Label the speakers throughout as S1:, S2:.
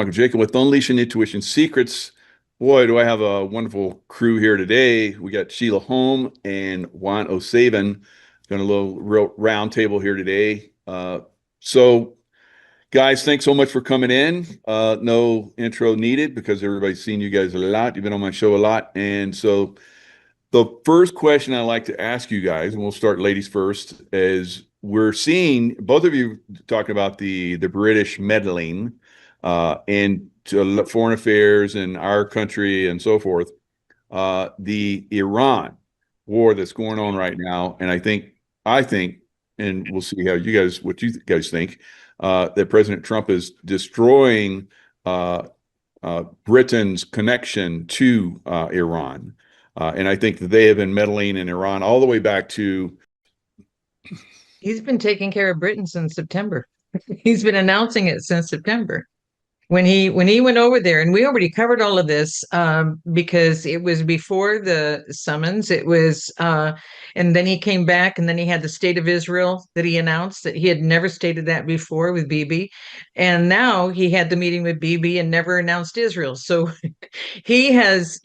S1: Jaco with Unleashing Intuition Secrets. Boy, do I have a wonderful crew here today. We got Sheila Holm and Juan Savin. Got a little real round table here today. So, guys, thanks so much for coming in. No intro needed because everybody's seen you guys a lot. You've been on my show a lot. And so, the first question I like to ask you guys, and we'll start ladies first, is we're seeing both of you talking about the British meddling into foreign affairs in our country and so forth. The Iran war that's going on right now, and I think, and we'll see what you guys think, that President Trump is destroying Britain's connection to Iran. And I think that they have been meddling in Iran all the way back to.
S2: He's been taking care of Britain since September. He's been announcing it since September when he went over there, and we already covered all of this because it was before the summons. It was and then he came back, and then he had the state of Israel that he announced that he had never stated that before with Bibi, and now he had the meeting with Bibi and never announced Israel. So he has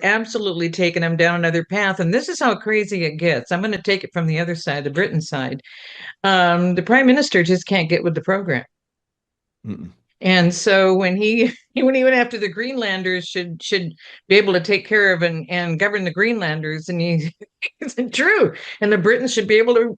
S2: absolutely taken him down another path, and this is how crazy it gets. I'm going to take it from the other side, the Britain side. The prime minister just can't get with the program.
S1: Mm-mm.
S2: And so when he went after the Greenlanders should be able to take care of and govern the Greenlanders, and he isn't true. And the Britons should be able to,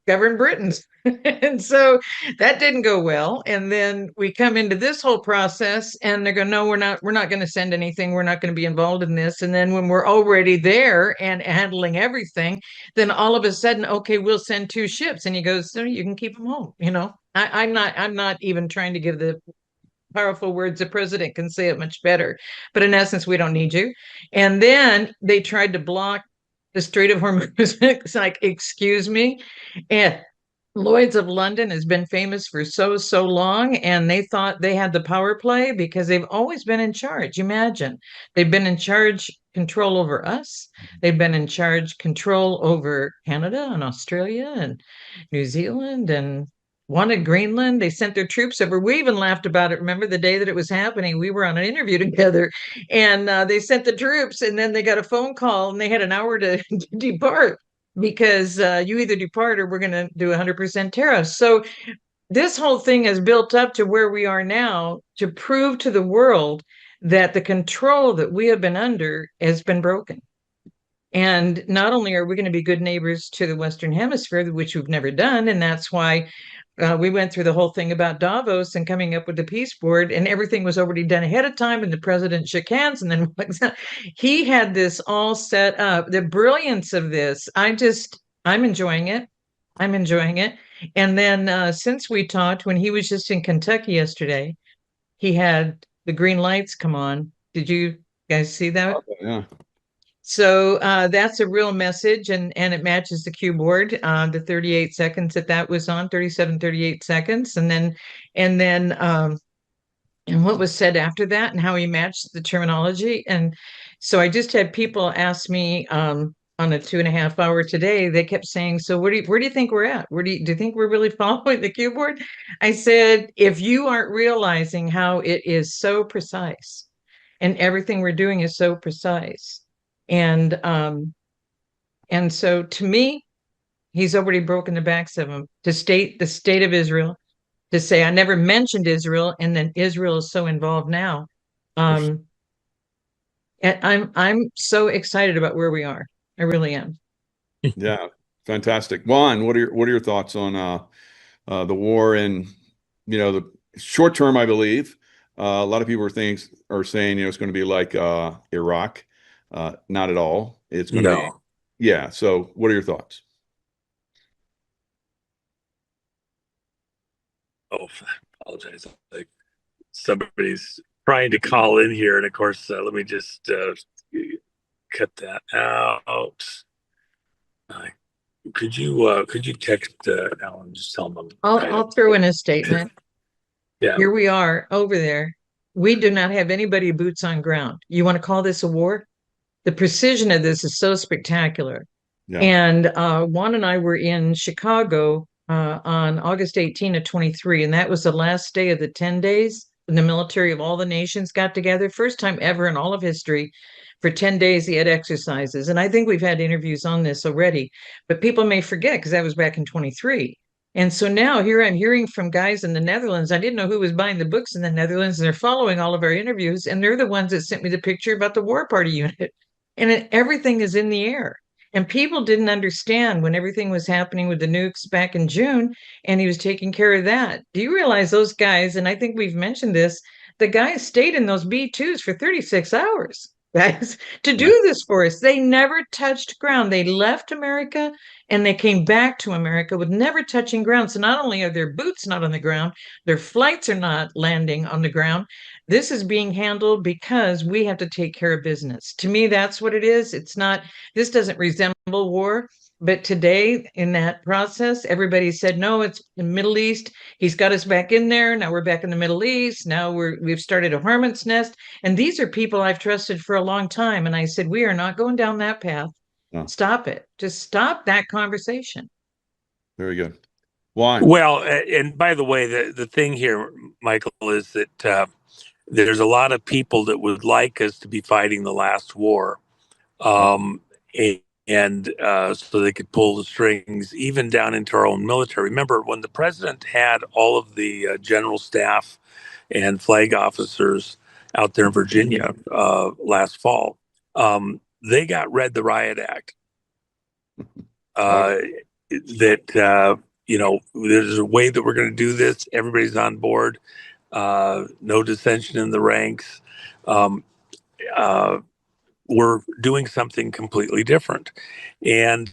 S2: govern Britons. And so that didn't go well. And then we come into this whole process and they're going, no, we're not going to send anything. We're not going to be involved in this. And then when we're already there and handling everything, then all of a sudden, okay, we'll send 2 ships. And he goes, so you can keep them home. I'm not even trying to give the powerful words. The president can say it much better, but in essence, we don't need you. And then they tried to block the Strait of Hormuz. It's like, excuse me. And Lloyd's of London has been famous for so long, and they thought they had the power play because they've always been in charge. Imagine, they've been in charge, control over us. They've been in charge, control over Canada and Australia and New Zealand and wanted Greenland. They sent their troops over. We even laughed about it. Remember the day that it was happening? We were on an interview together, and they sent the troops, and then they got a phone call, and they had an hour to depart because you either depart or we're going to do 100% tariffs. So this whole thing has built up to where we are now to prove to the world that the control that we have been under has been broken. And not only are we going to be good neighbors to the Western Hemisphere, which we've never done, and that's why we went through the whole thing about Davos and coming up with the peace board, and everything was already done ahead of time, and the president shook hands, and then he had this all set up. The brilliance of this, I'm enjoying it. I'm enjoying it. And then since we talked, when he was just in Kentucky yesterday, he had the green lights come on. Did you guys see that?
S1: Oh, yeah.
S2: So that's a real message, and it matches the cue board, the 38 seconds that was on, 37, 38 seconds. And what was said after that and how he matched the terminology. And so I just had people ask me on a 2.5 hour today, they kept saying, so where do you think we're at? Do you think we're really following the cue board? I said, if you aren't realizing how it is so precise and everything we're doing is so precise. And so to me, he's already broken the backs of them to state the state of Israel, to say I never mentioned Israel, and then Israel is so involved now. And I'm so excited about where we are. I really am.
S1: Yeah, fantastic. Juan, what are your thoughts on the war and the short term? I believe a lot of people are saying it's going to be like Iraq. Not at all. It's going to be,
S3: No.
S1: yeah. So, what are your thoughts?
S3: Oh, I apologize. Like somebody's trying to call in here, and of course, let me just cut that out. Could you text Alan? Just tell him
S2: I'll throw in a statement.
S3: Yeah.
S2: Here we are over there. We do not have anybody boots on ground. You want to call this a war? The precision of this is so spectacular.
S1: Yeah.
S2: And Juan and I were in Chicago on August 18 of 23, and that was the last day of the 10 days. the military of all the nations got together. First time ever in all of history. For 10 days, he had exercises. And I think we've had interviews on this already, but people may forget because that was back in 23. And so now here I'm hearing from guys in the Netherlands. I didn't know who was buying the books in the Netherlands, and they're following all of our interviews. And they're the ones that sent me the picture about the war party unit. And everything is in the air. And people didn't understand when everything was happening with the nukes back in June, and he was taking care of that. Do you realize those guys, and I think we've mentioned this, the guys stayed in those B-2s for 36 hours, guys, to do
S1: Yeah.
S2: this for us. They never touched ground. They left America and they came back to America with never touching ground. So not only are their boots not on the ground, their flights are not landing on the ground. This is being handled because we have to take care of business. To me, that's what it is. It's not, this doesn't resemble war. But today, in that process, everybody said, no, it's the Middle East. He's got us back in there. Now we're back in the Middle East. Now we've started a hornet's nest. And these are people I've trusted for a long time. And I said, we are not going down that path.
S1: No.
S2: Stop it. Just stop that conversation.
S1: Very good. Juan.
S3: Well, and by the way, the thing here, Michael, is that there's a lot of people that would like us to be fighting the last war, um, and so they could pull the strings even down into our own military. Remember, when the president had all of the general staff and flag officers out there in Virginia last fall, they got read the Riot Act. That there's a way that we're going to do this. Everybody's on board. No dissension in the ranks. We're doing something completely different. And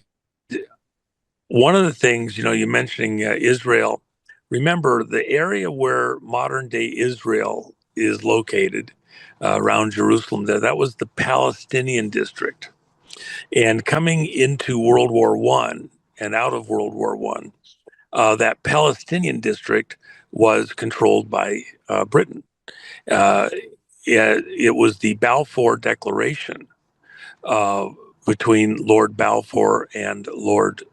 S3: one of the things, you mentioning Israel, remember the area where modern day Israel is located around Jerusalem there, that was the Palestinian district. And coming into World War I and out of World War I, that Palestinian district was controlled by Britain. It was the Balfour Declaration between Lord Balfour and Lord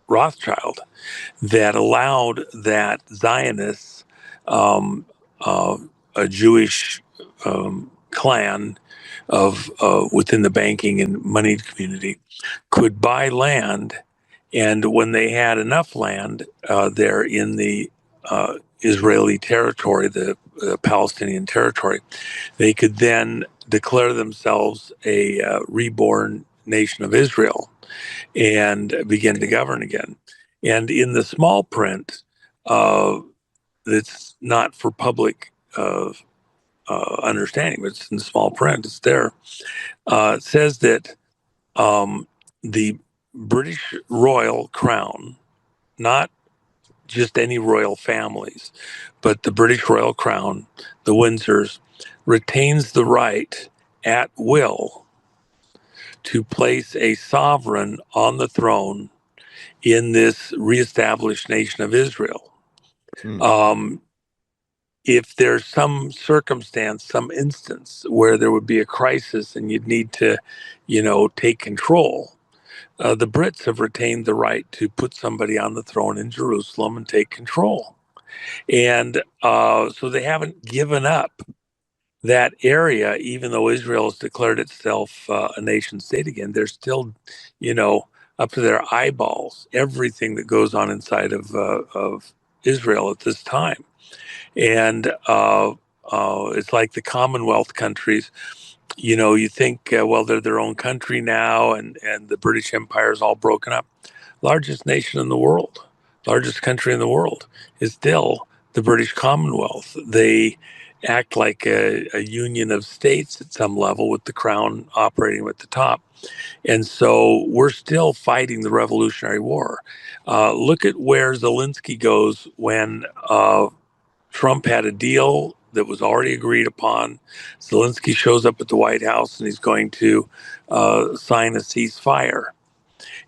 S3: Rothschild that allowed that Zionists, a Jewish clan of within the banking and money community, could buy land, and when they had enough land there in the Israeli territory, the Palestinian territory, they could then declare themselves a reborn nation of Israel and begin to govern again. And in the small print, that's not for public understanding, but it's in small print, it's there. It says that the British royal crown, not just any royal families, but the British royal crown, the Windsors, retains the right at will to place a sovereign on the throne in this reestablished nation of Israel. If there's some circumstance, some instance where there would be a crisis and you'd need to, take control, the Brits have retained the right to put somebody on the throne in Jerusalem and take control. And so they haven't given up that area, even though Israel has declared itself a nation state again. They're still, up to their eyeballs, everything that goes on inside of Israel at this time. And it's like the Commonwealth countries. You think, well, they're their own country now, and the British Empire is all broken up. Largest nation in the world, largest country in the world is still the British Commonwealth. They act like a union of states at some level, with the crown operating at the top. And so we're still fighting the Revolutionary War. Look at where Zelensky goes when Trump had a deal that was already agreed upon. Zelensky shows up at the White House and he's going to sign a ceasefire.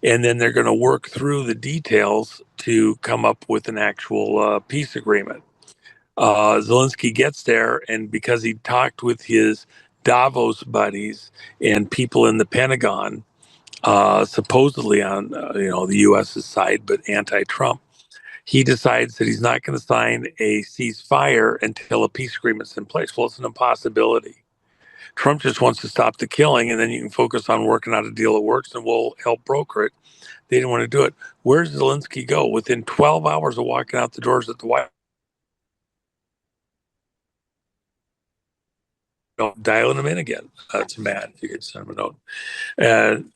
S3: And then they're going to work through the details to come up with an actual peace agreement. Zelensky gets there, and because he talked with his Davos buddies and people in the Pentagon, supposedly on the U.S.'s side, but anti-Trump, he decides that he's not going to sign a ceasefire until a peace agreement's in place. Well, it's an impossibility. Trump just wants to stop the killing, and then you can focus on working out a deal that works, and we'll help broker it. They didn't want to do it. Where does Zelensky go? Within 12 hours of walking out the doors at the White House, dialing him in again. That's mad. You could send him a note. And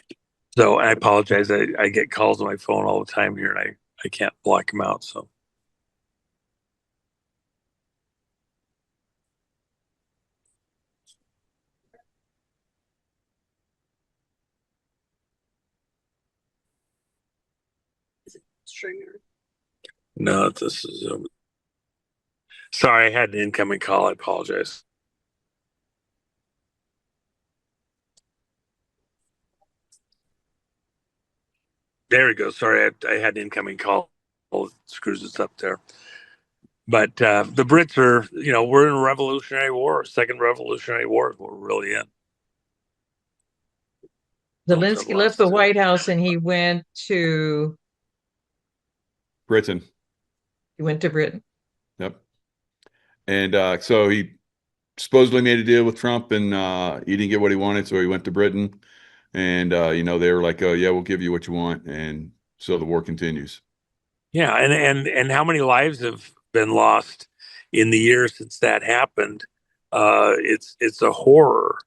S3: so I apologize. I get calls on my phone all the time here, and I can't block them out. So. Stringer. No, this is sorry, I had an incoming call. I apologize. There we go. Sorry, I had an incoming call. It screws us up there. But the Brits are, we're in a revolutionary war, second revolutionary war is what we're really in.
S2: Zelensky left the White House and he went to
S1: Britain.
S2: He went to Britain.
S1: Yep. And so he supposedly made a deal with Trump, and he didn't get what he wanted, so he went to Britain. And they were like, "Oh yeah, we'll give you what you want," and so the war continues.
S3: Yeah, and how many lives have been lost in the years since that happened? It's a horror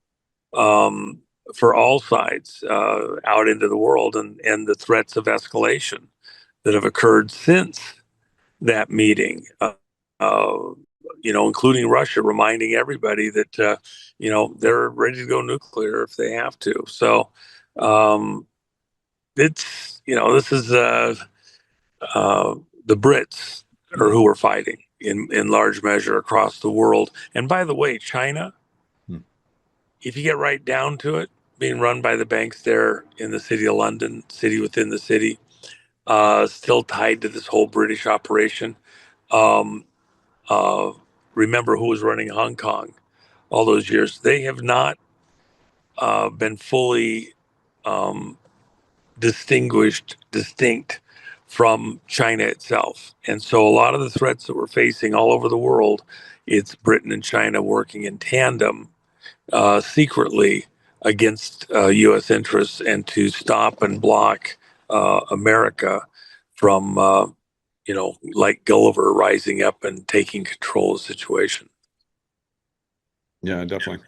S3: for all sides out into the world, and the threats of escalation that have occurred since that meeting. Including Russia, reminding everybody that they're ready to go nuclear if they have to. So it's this is the Brits are who are fighting in large measure across the world. And by the way, China, if you get right down to it, being run by the banks there in the city of London, city within the city, still tied to this whole British operation. Remember who was running Hong Kong all those years. They have not been fully distinct from China itself. And so a lot of the threats that we're facing all over the world, it's Britain and China working in tandem secretly against U.S. interests and to stop and block America from, like Gulliver rising up and taking control of the situation.
S1: Yeah, definitely.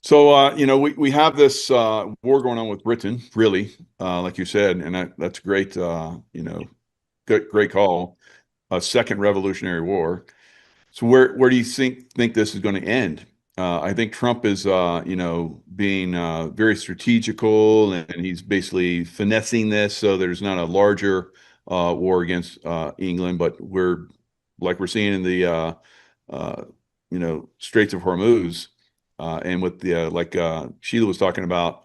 S1: So, we have this war going on with Britain, really, like you said, and that's great. Great call. A second Revolutionary War. So, where do you think this is going to end? I think Trump is, being very strategical, and he's basically finessing this so there's not a larger war against England, but we're seeing in the Straits of Hormuz. And with the like Sheila was talking about,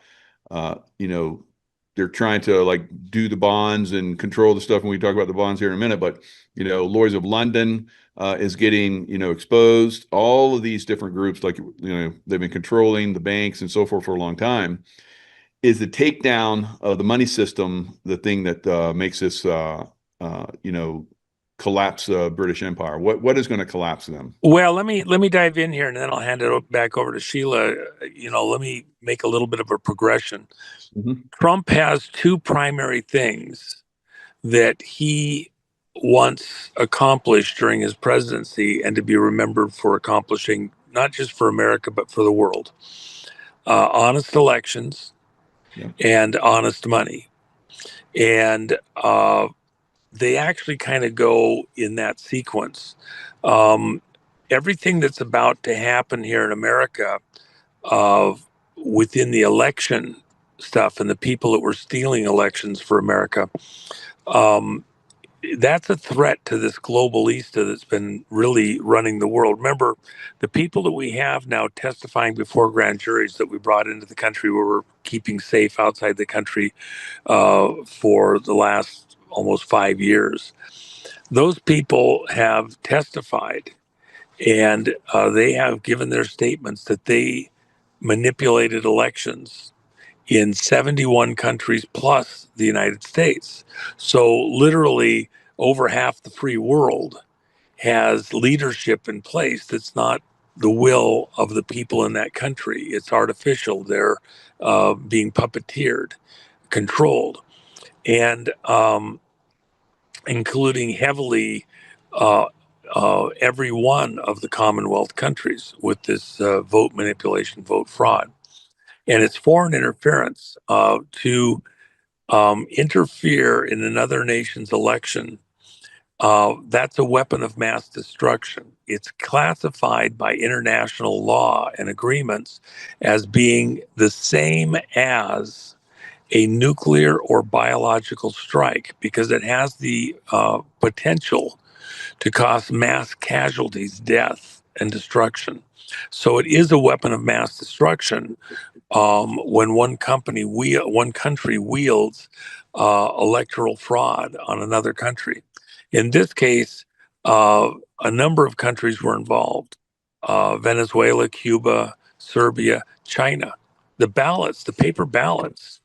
S1: they're trying to like do the bonds and control the stuff. And we talk about the bonds here in a minute, but Lloyd's of London is getting exposed. All of these different groups, like they've been controlling the banks and so forth for a long time. Is the takedown of the money system the thing that makes this collapse British Empire? What is going to collapse them?
S3: Well, let me dive in here, and then I'll hand it back over to Sheila. Let me make a little bit of a progression.
S1: Mm-hmm.
S3: Trump has two primary things that he wants accomplished during his presidency, and to be remembered for accomplishing, not just for America but for the world: honest elections,
S1: yeah,
S3: and honest money. And they actually kind of go in that sequence. Everything that's about to happen here in America within the election stuff and the people that were stealing elections for America, that's a threat to this globalista that's been really running the world. Remember, the people that we have now testifying before grand juries that we brought into the country, where we're keeping safe outside the country for the last almost 5 years, those people have testified, and they have given their statements that they manipulated elections in 71 countries plus the United States. So literally over half the free world has leadership in place that's not the will of the people in that country. It's artificial. They're being puppeteered, controlled, and including heavily uh, every one of the Commonwealth countries with this vote manipulation, vote fraud. And it's foreign interference to interfere in another nation's election. That's a weapon of mass destruction. It's classified by international law and agreements as being the same as a nuclear or biological strike because it has the potential to cause mass casualties, death, and destruction. So it is a weapon of mass destruction when one country wields electoral fraud on another country. In this case, a number of countries were involved: Venezuela, Cuba, Serbia, China. The ballots, the paper ballots,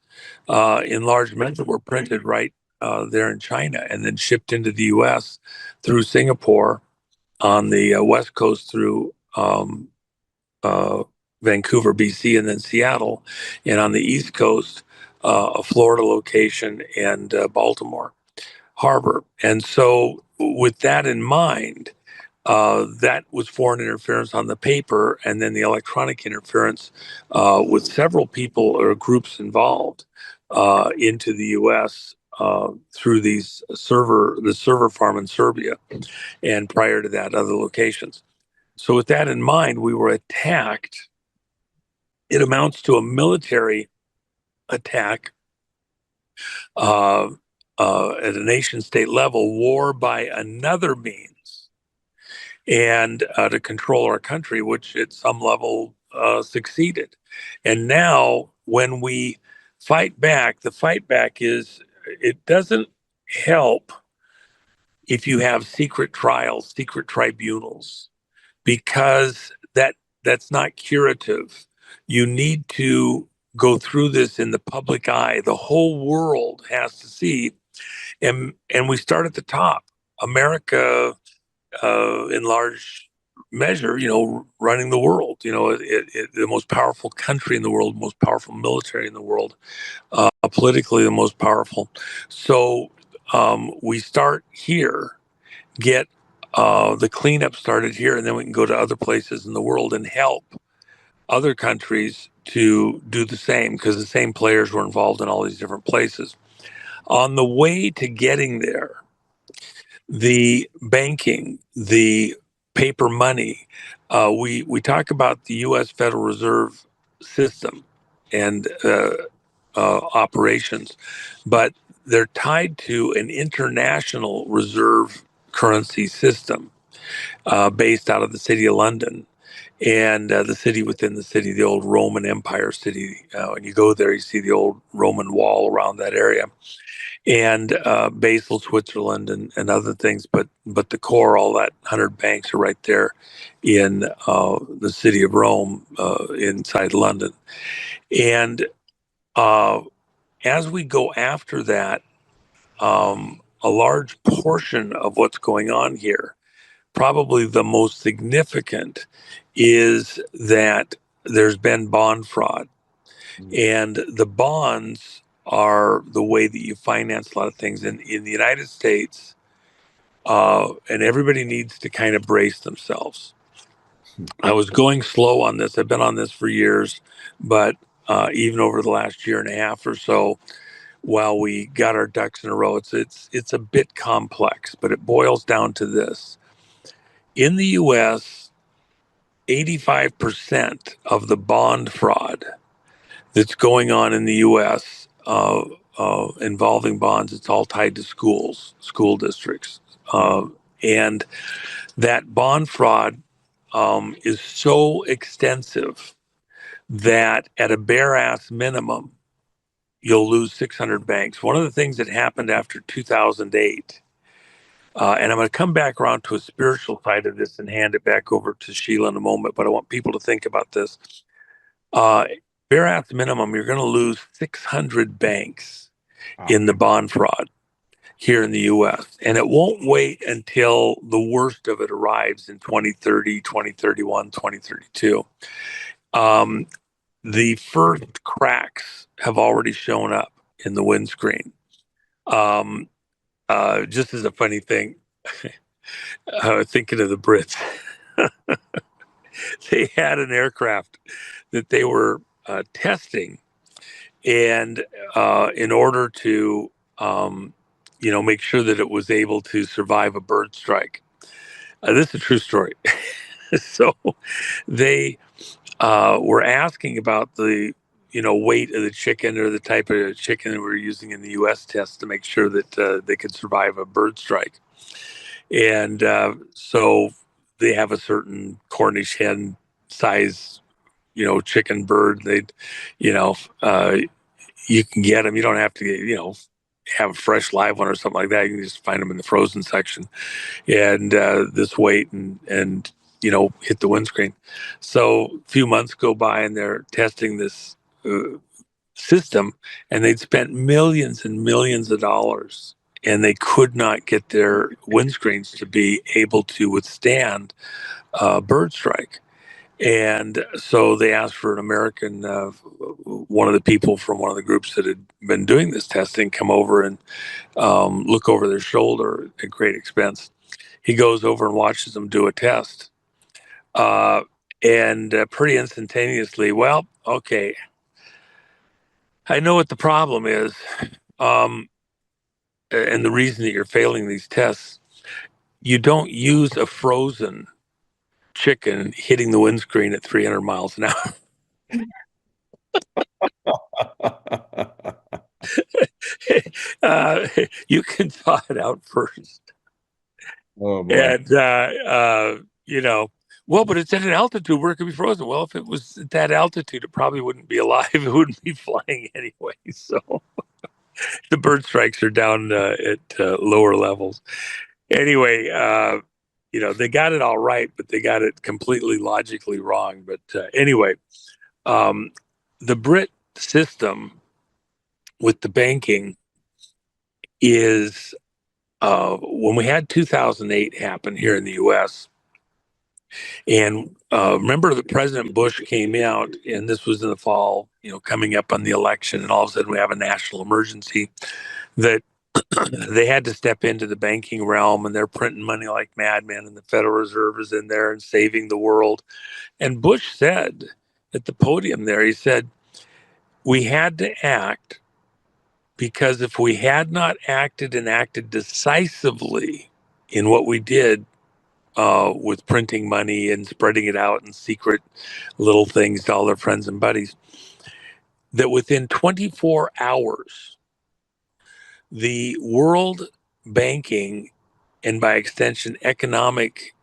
S3: in large measure were printed right there in China and then shipped into the U.S. through Singapore on the West Coast through Vancouver, BC, and then Seattle, and on the East Coast, a Florida location and Baltimore Harbor. And so, with that in mind, that was foreign interference on the paper, and then the electronic interference with several people or groups involved into the U.S. Through the server farm in Serbia, and prior to that, other locations. So, with that in mind, we were attacked. It amounts to a military attack at a nation state level, war by another means, and to control our country, which at some level succeeded. And now, when we fight back, the fight back is it doesn't help if you have secret trials, secret tribunals, because that's not curative. You need to go through this in the public eye. The whole world has to see, and we start at the top. America, in large measure, running the world. The most powerful country in the world, most powerful military in the world, politically the most powerful. So we start here, get the cleanup started here, and then we can go to other places in the world and help other countries to do the same because the same players were involved in all these different places. On the way to getting there, the banking, the paper money, we talk about the U.S. Federal Reserve System and operations, but they're tied to an international reserve currency system based out of the city of London and the city within the city, the old Roman Empire city. When you go there, you see the old Roman wall around that area, and Basel, Switzerland, and other things. But the core, all that 100 banks are right there in the city of Rome, inside London. And as we go after that, a large portion of what's going on here, probably the most significant, is that there's been bond fraud. And the bonds are the way that you finance a lot of things in the United States. And everybody needs to kind of brace themselves. I was going slow on this. I've been on this for years, but even over the last year and a half or so, while we got our ducks in a row, it's a bit complex, but it boils down to this. In the U.S., 85% of the bond fraud that's going on in the U.S. Involving bonds, it's all tied to schools, school districts. And that bond fraud is so extensive that at a bare ass minimum, you'll lose 600 banks. One of the things that happened after 2008, and I'm going to come back around to a spiritual side of this and hand it back over to Sheila in a moment, but I want people to think about this. Bare ass minimum, you're going to lose 600 banks in the bond fraud. here in the US. And it won't wait until the worst of it arrives in 2030, 2031, 2032. The first cracks have already shown up in the windscreen. Just as a funny thing, thinking of the Brits, they had an aircraft that they were testing, and in order to make sure that it was able to survive a bird strike. This is a true story. So they were asking about the weight of the chicken or the type of chicken that we're using in the U.S. test to make sure that they could survive a bird strike. And so they have a certain Cornish hen size, chicken bird. You can get them. You don't have to, have a fresh live one or something like that. You can just find them in the frozen section, and this weight and hit the windscreen. So a few months go by and they're testing this system, and they'd spent millions and millions of dollars, and they could not get their windscreens to be able to withstand a bird strike. And so they asked for an American, one of the people from one of the groups that had been doing this testing, come over and look over their shoulder at great expense. He goes over and watches them do a test. And pretty instantaneously, well, okay, I know what the problem is. And the reason that you're failing these tests, you don't use a frozen chicken hitting the windscreen at 300 miles an hour. You can thaw it out first.
S1: Oh boy.
S3: And, well, but it's at an altitude where it could be frozen. Well, if it was at that altitude, it probably wouldn't be alive. It wouldn't be flying anyway. So the bird strikes are down at lower levels. Anyway, they got it all right, but they got it completely logically wrong. But anyway, the Brit system with the banking is when we had 2008 happen here in the U.S., and remember that President Bush came out, and this was in the fall, coming up on the election, and all of a sudden we have a national emergency that they had to step into the banking realm, and they're printing money like madmen, and the Federal Reserve is in there and saving the world. And Bush said at the podium there, he said, we had to act because if we had not acted and acted decisively in what we did, with printing money and spreading it out in secret little things to all their friends and buddies, that within 24 hours, the world banking and by extension economic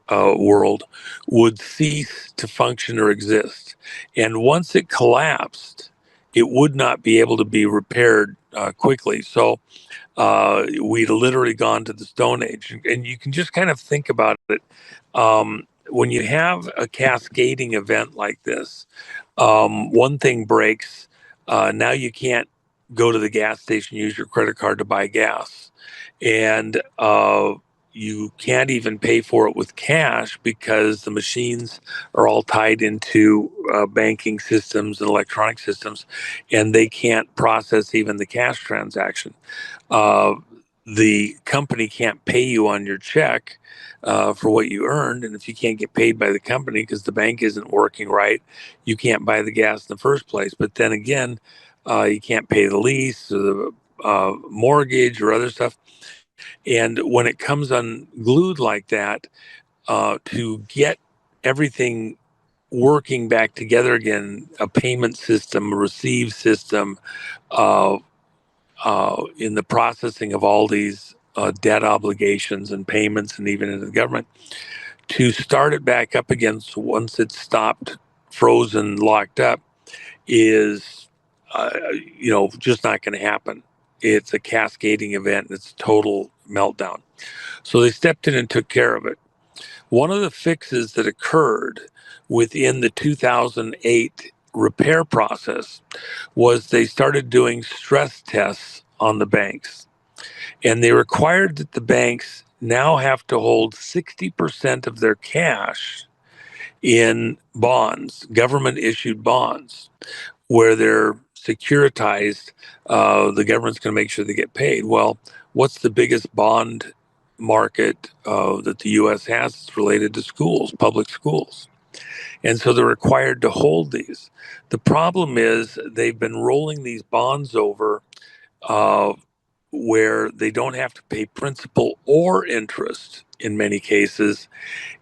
S3: world would cease to function or exist. And once it collapsed, it would not be able to be repaired quickly. So we'd literally gone to the Stone Age. And you can just kind of think about it. When you have a cascading event like this, one thing breaks, now you can't go to the gas station, use your credit card to buy gas. And you can't even pay for it with cash because the machines are all tied into banking systems and electronic systems, and they can't process even the cash transaction. The company can't pay you on your check for what you earned. And if you can't get paid by the company because the bank isn't working right, you can't buy the gas in the first place. But then again, you can't pay the lease or the mortgage or other stuff. And when it comes unglued like that, to get everything working back together again, a payment system, a receive system, in the processing of all these debt obligations and payments, and even in the government, to start it back up again once it's stopped, frozen, locked up, is just not going to happen. It's a cascading event. It's a total meltdown. So they stepped in and took care of it. One of the fixes that occurred within the 2008 repair process was they started doing stress tests on the banks. And they required that the banks now have to hold 60% of their cash in bonds, government issued bonds, where they're securitized. The government's going to make sure they get paid. Well, what's the biggest bond market that the U.S. has? It's related to schools, public schools. And so they're required to hold these. The problem is they've been rolling these bonds over uh, where they don't have to pay principal or interest in many cases.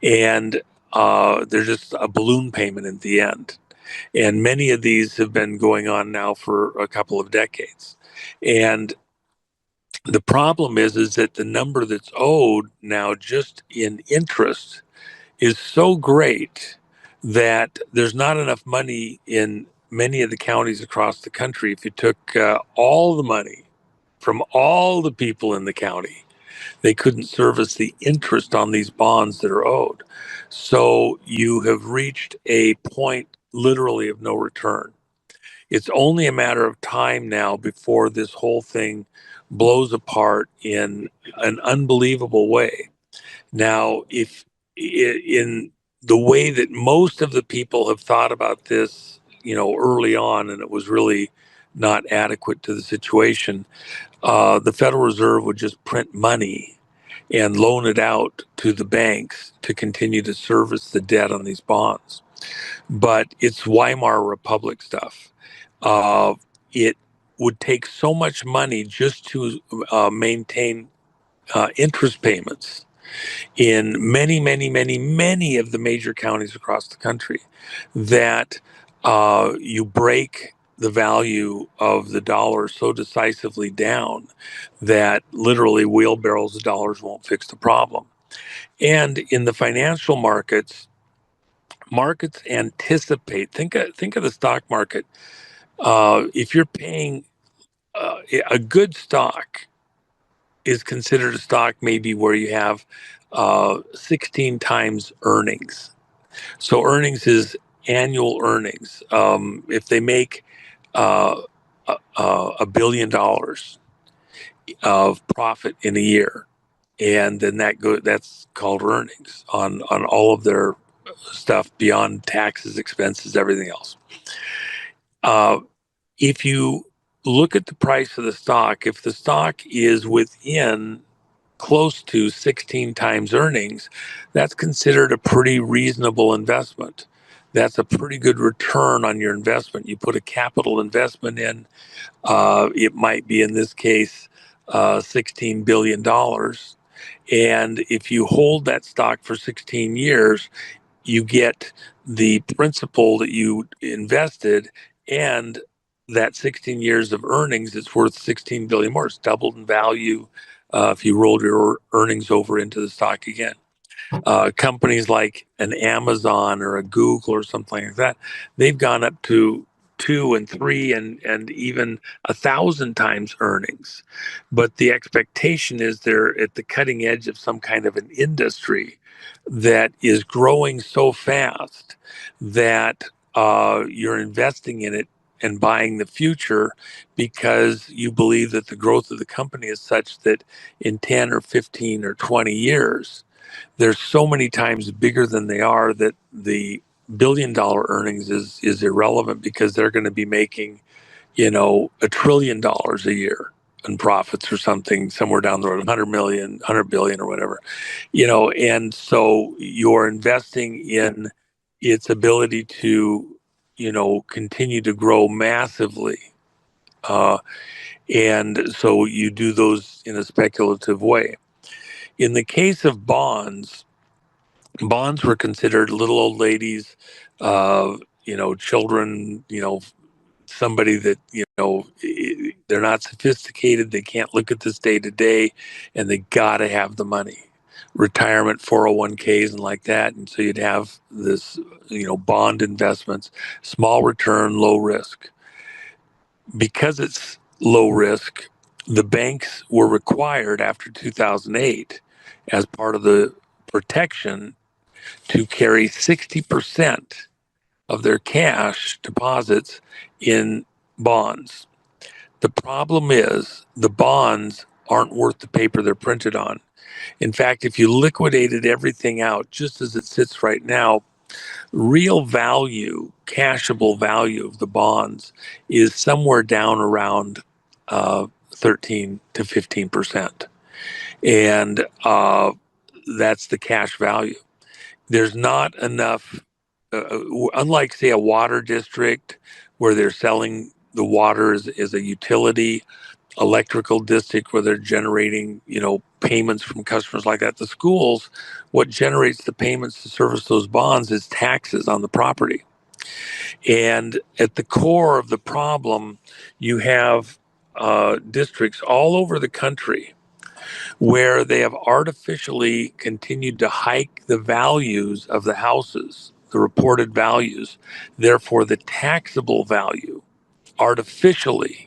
S3: And they're just a balloon payment at the end. And many of these have been going on now for a couple of decades. And the problem is that the number that's owed now just in interest is so great that there's not enough money in many of the counties across the country. If you took all the money from all the people in the county, they couldn't service the interest on these bonds that are owed. So you have reached a point literally of no return. It's only a matter of time now before this whole thing blows apart in an unbelievable way. Now, if in the way that most of the people have thought about this, early on, and it was really not adequate to the situation, the Federal Reserve would just print money and loan it out to the banks to continue to service the debt on these bonds. But it's Weimar Republic stuff. It would take so much money just to maintain interest payments in many, many, many, many of the major counties across the country that you break the value of the dollar so decisively down that literally wheelbarrows of dollars won't fix the problem. And in the financial markets, markets anticipate. Think of the stock market. If you're paying a good stock is considered a stock maybe where you have 16 times earnings. So earnings is annual earnings. If they make $1 billion of profit in a year, and then that's called earnings on all of their stuff beyond taxes, expenses, everything else. If you look at the price of the stock, if the stock is within close to 16 times earnings, that's considered a pretty reasonable investment. That's a pretty good return on your investment. You put a capital investment in, it might be in this case $16 billion. And if you hold that stock for 16 years, you get the principal that you invested and that 16 years of earnings is worth 16 billion more. It's doubled in value if you rolled your earnings over into the stock again. Companies like an Amazon or a Google or something like that, they've gone up to 2 and 3 and even 1,000 times earnings. But the expectation is they're at the cutting edge of some kind of an industry that is growing so fast that you're investing in it and buying the future because you believe that the growth of the company is such that in 10 or 15 or 20 years, they're so many times bigger than they are that the $1 billion earnings is irrelevant because they're going to be making, $1 trillion a year in profits or something somewhere down the road, 100 million, 100 billion or whatever, and so you're investing in its ability to, continue to grow massively. And so you do those in a speculative way. In the case of bonds were considered little old ladies, children, somebody that, they're not sophisticated. They can't look at this day to day and they got to have the money, retirement 401ks and like that. And so you'd have this, bond investments, small return, low risk. Because it's low risk, the banks were required after 2008 as part of the protection to carry 60% of their cash deposits in bonds. The problem is the bonds aren't worth the paper they're printed on. In fact, if you liquidated everything out just as it sits right now, real value, cashable value of the bonds is somewhere down around 13 to 15%. And that's the cash value. There's not enough, unlike, say, a water district where they're selling the water as a utility, electrical district where they're generating, payments from customers like that. The schools, what generates the payments to service those bonds is taxes on the property. And at the core of the problem, you have districts all over the country where they have artificially continued to hike the values of the houses, the reported values, therefore the taxable value artificially.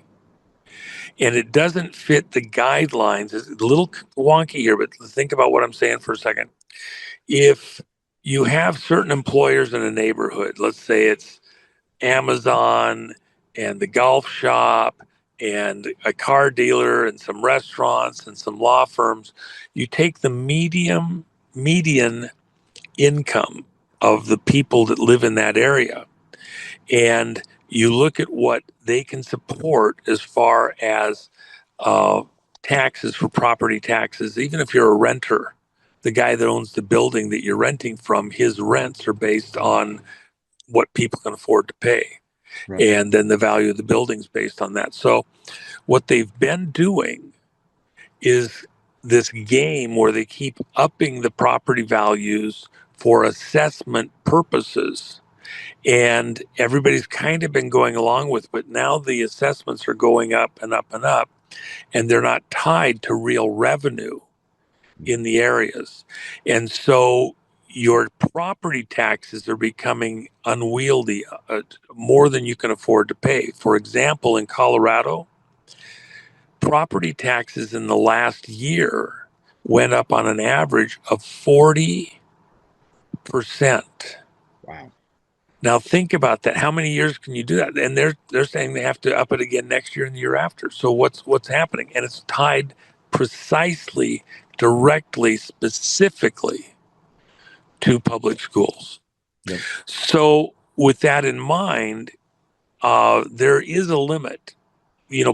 S3: And it doesn't fit the guidelines. It's a little wonky here, but think about what I'm saying for a second. If you have certain employers in a neighborhood, let's say it's Amazon and the golf shop and a car dealer and some restaurants and some law firms, you take the median income of the people that live in that area and you look at what they can support as far as uh, taxes for property taxes. Even if you're a renter, the guy that owns the building that you're renting from, his rents are based on what people can afford to pay.
S1: Right.
S3: And then the value of the building's based on that. So what they've been doing is this game where they keep upping the property values for assessment purposes. And everybody's kind of been going along with, but now the assessments are going up and up and up, and they're not tied to real revenue in the areas. And so your property taxes are becoming unwieldy, more than you can afford to pay. For example, in Colorado, property taxes in the last year went up on an average of 40%.
S1: Wow.
S3: Now think about that. How many years can you do that? And they're saying they have to up it again next year and the year after. So what's happening? And it's tied precisely, directly, specifically to public schools.
S1: Yep.
S3: So with that in mind, there is a limit.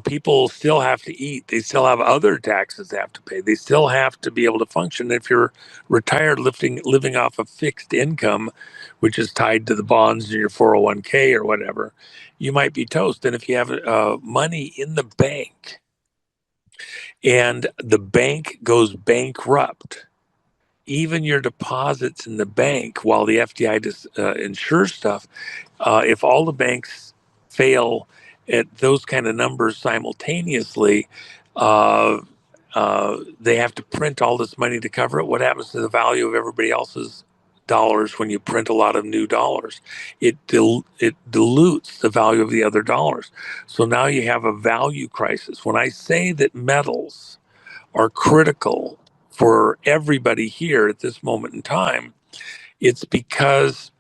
S3: People still have to eat. They still have other taxes they have to pay. They still have to be able to function. If you're retired, living off of fixed income, which is tied to the bonds in your 401k or whatever, you might be toast. And if you have money in the bank and the bank goes bankrupt, even your deposits in the bank, while the FDI insures stuff, if all the banks fail at those kind of numbers simultaneously, they have to print all this money to cover it. What happens to the value of everybody else's dollars when you print a lot of new dollars? It dilutes the value of the other dollars. So now you have a value crisis. When I say that metals are critical for everybody here at this moment in time, it's because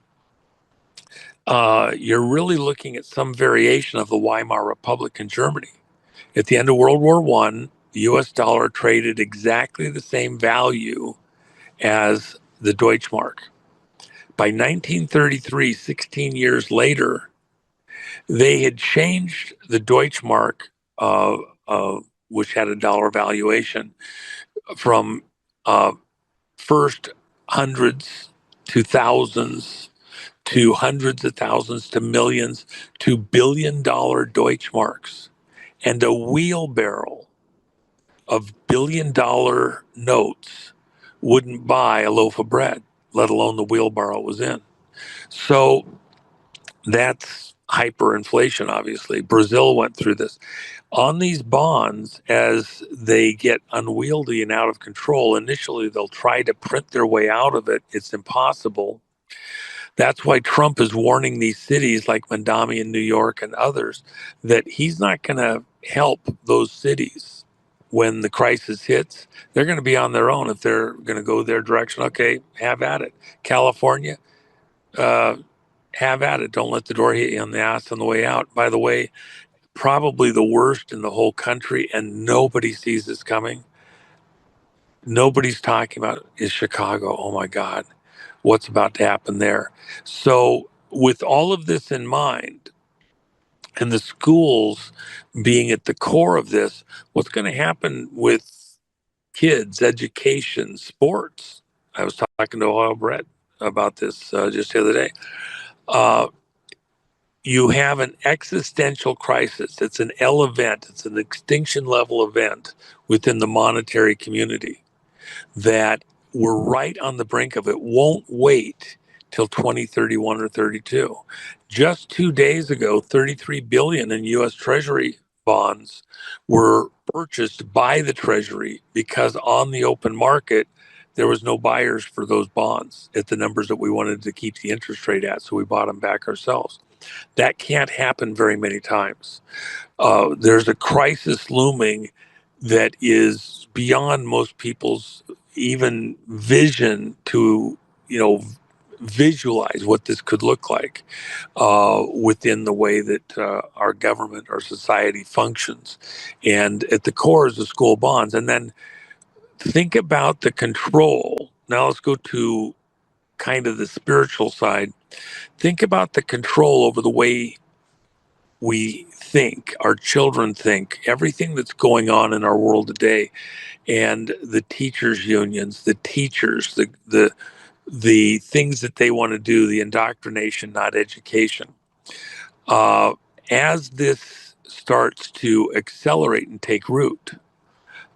S3: you're really looking at some variation of the Weimar Republic in Germany. At the end of World War I, the US dollar traded exactly the same value as the Deutschmark. By 1933, 16 years later, they had changed the Deutschmark, which had a dollar valuation, from first hundreds to thousands to hundreds of thousands to millions to $1 billion Deutschmarks. And a wheelbarrow of $1 billion notes wouldn't buy a loaf of bread, let alone the wheelbarrow it was in. So that's hyperinflation, obviously. Brazil went through this. On these bonds, as they get unwieldy and out of control, initially they'll try to print their way out of it. It's impossible. That's why Trump is warning these cities like Mandami in New York and others that he's not going to help those cities when the crisis hits. They're going to be on their own if they're going to go their direction. Okay, have at it. California, have at it. Don't let the door hit you on the ass on the way out. By the way, probably the worst in the whole country, and nobody sees this coming, nobody's talking about is Chicago. Oh my God, what's about to happen there? So, with all of this in mind, and the schools being at the core of this, what's going to happen with kids, education, sports? I was talking to Ohio Brett about this just the other day. Uh, you have an existential crisis. It's an L event. It's an extinction level event within the monetary community that we're right on the brink of. It won't wait till 2031 or 32. Just 2 days ago, 33 billion in US Treasury bonds were purchased by the Treasury because on the open market there was no buyers for those bonds at the numbers that we wanted to keep the interest rate at, so we bought them back ourselves. That can't happen very many times. There's a crisis looming that is beyond most people's even vision to, visualize what this could look like within the way that our government, our society functions. And at the core is the school bonds. And then think about the control. Now let's go to kind of the spiritual side. Think about the control over the way we think, our children think, everything that's going on in our world today, and the teachers' unions, the teachers, the things that they want to do, the indoctrination, not education. Uh, as this starts to accelerate and take root,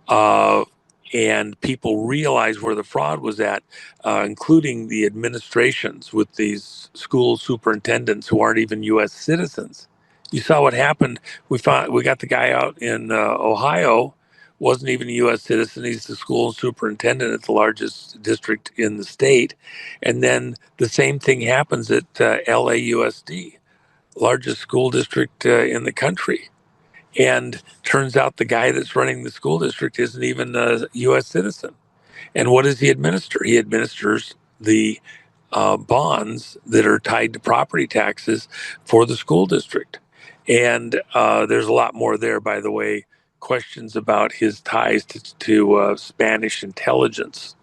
S3: uh, and people realize where the fraud was at, including the administrations with these school superintendents who aren't even U.S. citizens. You saw what happened. We got the guy out in Ohio, wasn't even a U.S. citizen. He's the school superintendent at the largest district in the state, and then the same thing happens at LAUSD, largest school district in the country. And turns out the guy that's running the school district isn't even a U.S. citizen. And what does he administer? He administers the bonds that are tied to property taxes for the school district. And there's a lot more there, by the way. Questions about his ties to Spanish intelligence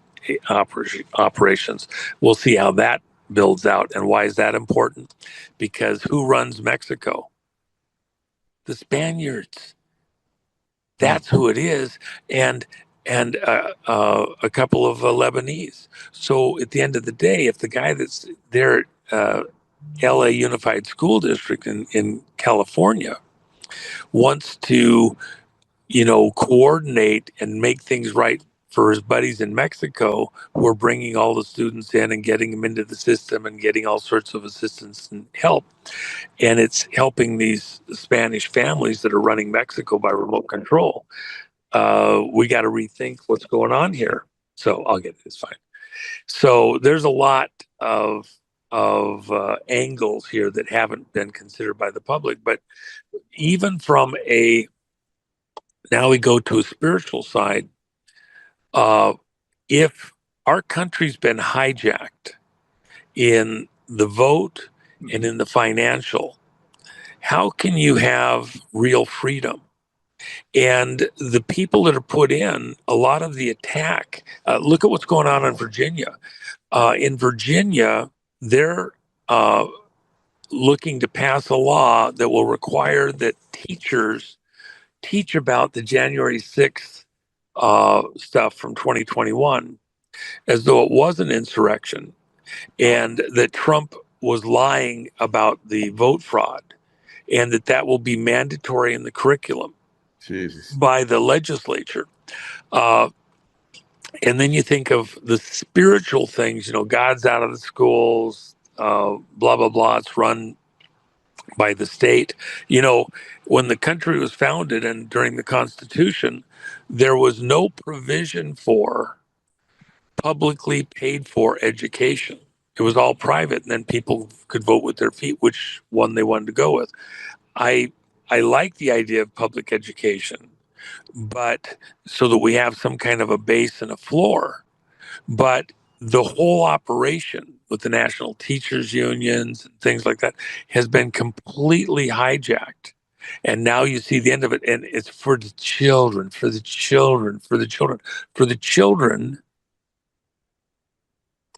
S3: operations. We'll see how that builds out. And why is that important? Because who runs Mexico? The Spaniards. That's who it is, and a couple of Lebanese. So at the end of the day, if the guy that's there at LA Unified School District in California wants to, coordinate and make things right for his buddies in Mexico who are bringing all the students in and getting them into the system and getting all sorts of assistance and help, and it's helping these Spanish families that are running Mexico by remote control. We got to rethink what's going on here. So I'll get it. It's fine. So there's a lot of angles here that haven't been considered by the public. But even from now we go to a spiritual side. If our country's been hijacked in the vote and in the financial, how can you have real freedom? And the people that are put in, a lot of the attack, look at what's going on in Virginia. In Virginia, they're looking to pass a law that will require that teachers teach about the January 6th stuff from 2021 as though it was an insurrection, and that Trump was lying about the vote fraud, and that will be mandatory in the curriculum.
S1: Jesus.
S3: By the legislature. And then you think of the spiritual things, God's out of the schools, blah, blah, blah. It's run by the state. When the country was founded and during the Constitution, there was no provision for publicly paid for education. It was all private, and then people could vote with their feet which one they wanted to go with. I like the idea of public education, but so that we have some kind of a base and a floor. But the whole operation with the national teachers unions and things like that has been completely hijacked. And now you see the end of it, and it's for the children, for the children, for the children, for the children.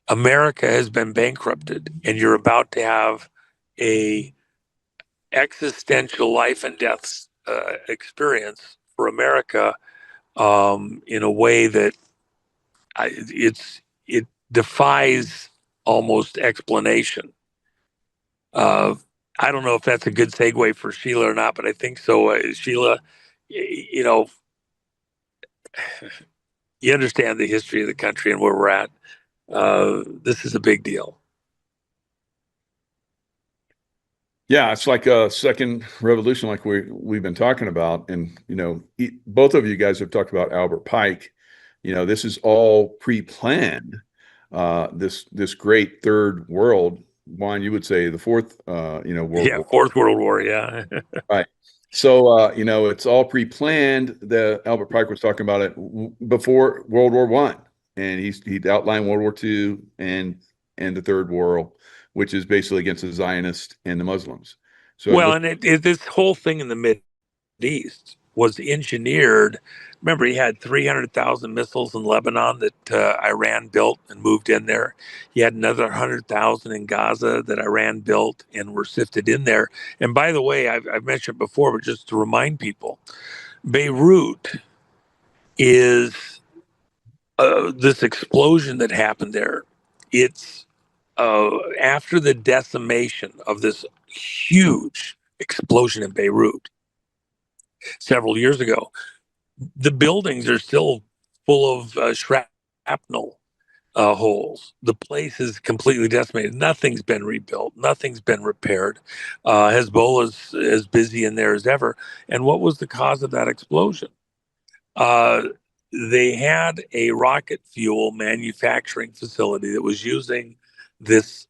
S3: America has been bankrupted, and you're about to have a existential life and death experience for America in a way that it defies almost explanation. I don't know if that's a good segue for Sheila or not, but I think so. Sheila, you know, you understand the history of the country and where we're at. This is a big deal.
S1: Yeah, it's like a second revolution, like we've been talking about, and both of you guys have talked about Albert Pike. This is all pre-planned. This great third world, Juan, you would say the fourth, World War.
S3: Fourth World War, yeah.
S1: Right. So, it's all pre-planned. The Albert Pike was talking about it before World War One, and he outlined World War Two and the Third World, which is basically against the Zionists and the Muslims. So,
S3: well, and this whole thing in the Middle East was engineered. Remember, he had 300,000 missiles in Lebanon that Iran built and moved in there. He had another 100,000 in Gaza that Iran built and were sifted in there. And by the way, I've mentioned before, but just to remind people, Beirut is this explosion that happened there. It's after the decimation of this huge explosion in Beirut several years ago. The buildings are still full of shrapnel holes. The place is completely decimated. Nothing's been rebuilt. Nothing's been repaired. Hezbollah's as busy in there as ever. And what was the cause of that explosion? They had a rocket fuel manufacturing facility that was using this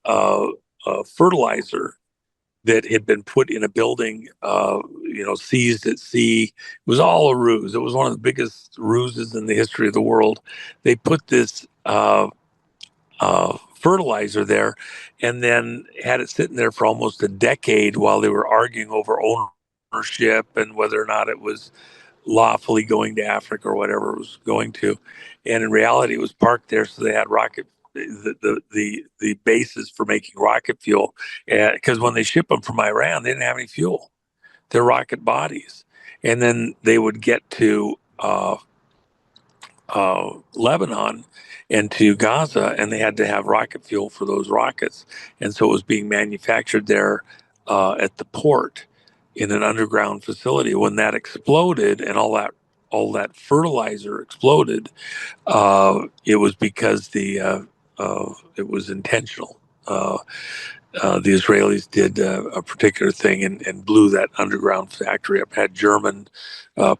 S3: fertilizer that had been put in a building, seized at sea. It was all a ruse. It was one of the biggest ruses in the history of the world. They put this fertilizer there and then had it sitting there for almost a decade while they were arguing over ownership and whether or not it was lawfully going to Africa or whatever it was going to. And in reality, it was parked there so they had the basis for making rocket fuel, because when they ship them from Iran, they didn't have any fuel. They're rocket bodies, and then they would get to Lebanon and to Gaza, and they had to have rocket fuel for those rockets, and so it was being manufactured there at the port in an underground facility. When that exploded and all that fertilizer exploded, it was because it was intentional. The Israelis did a particular thing and blew that underground factory up. Had German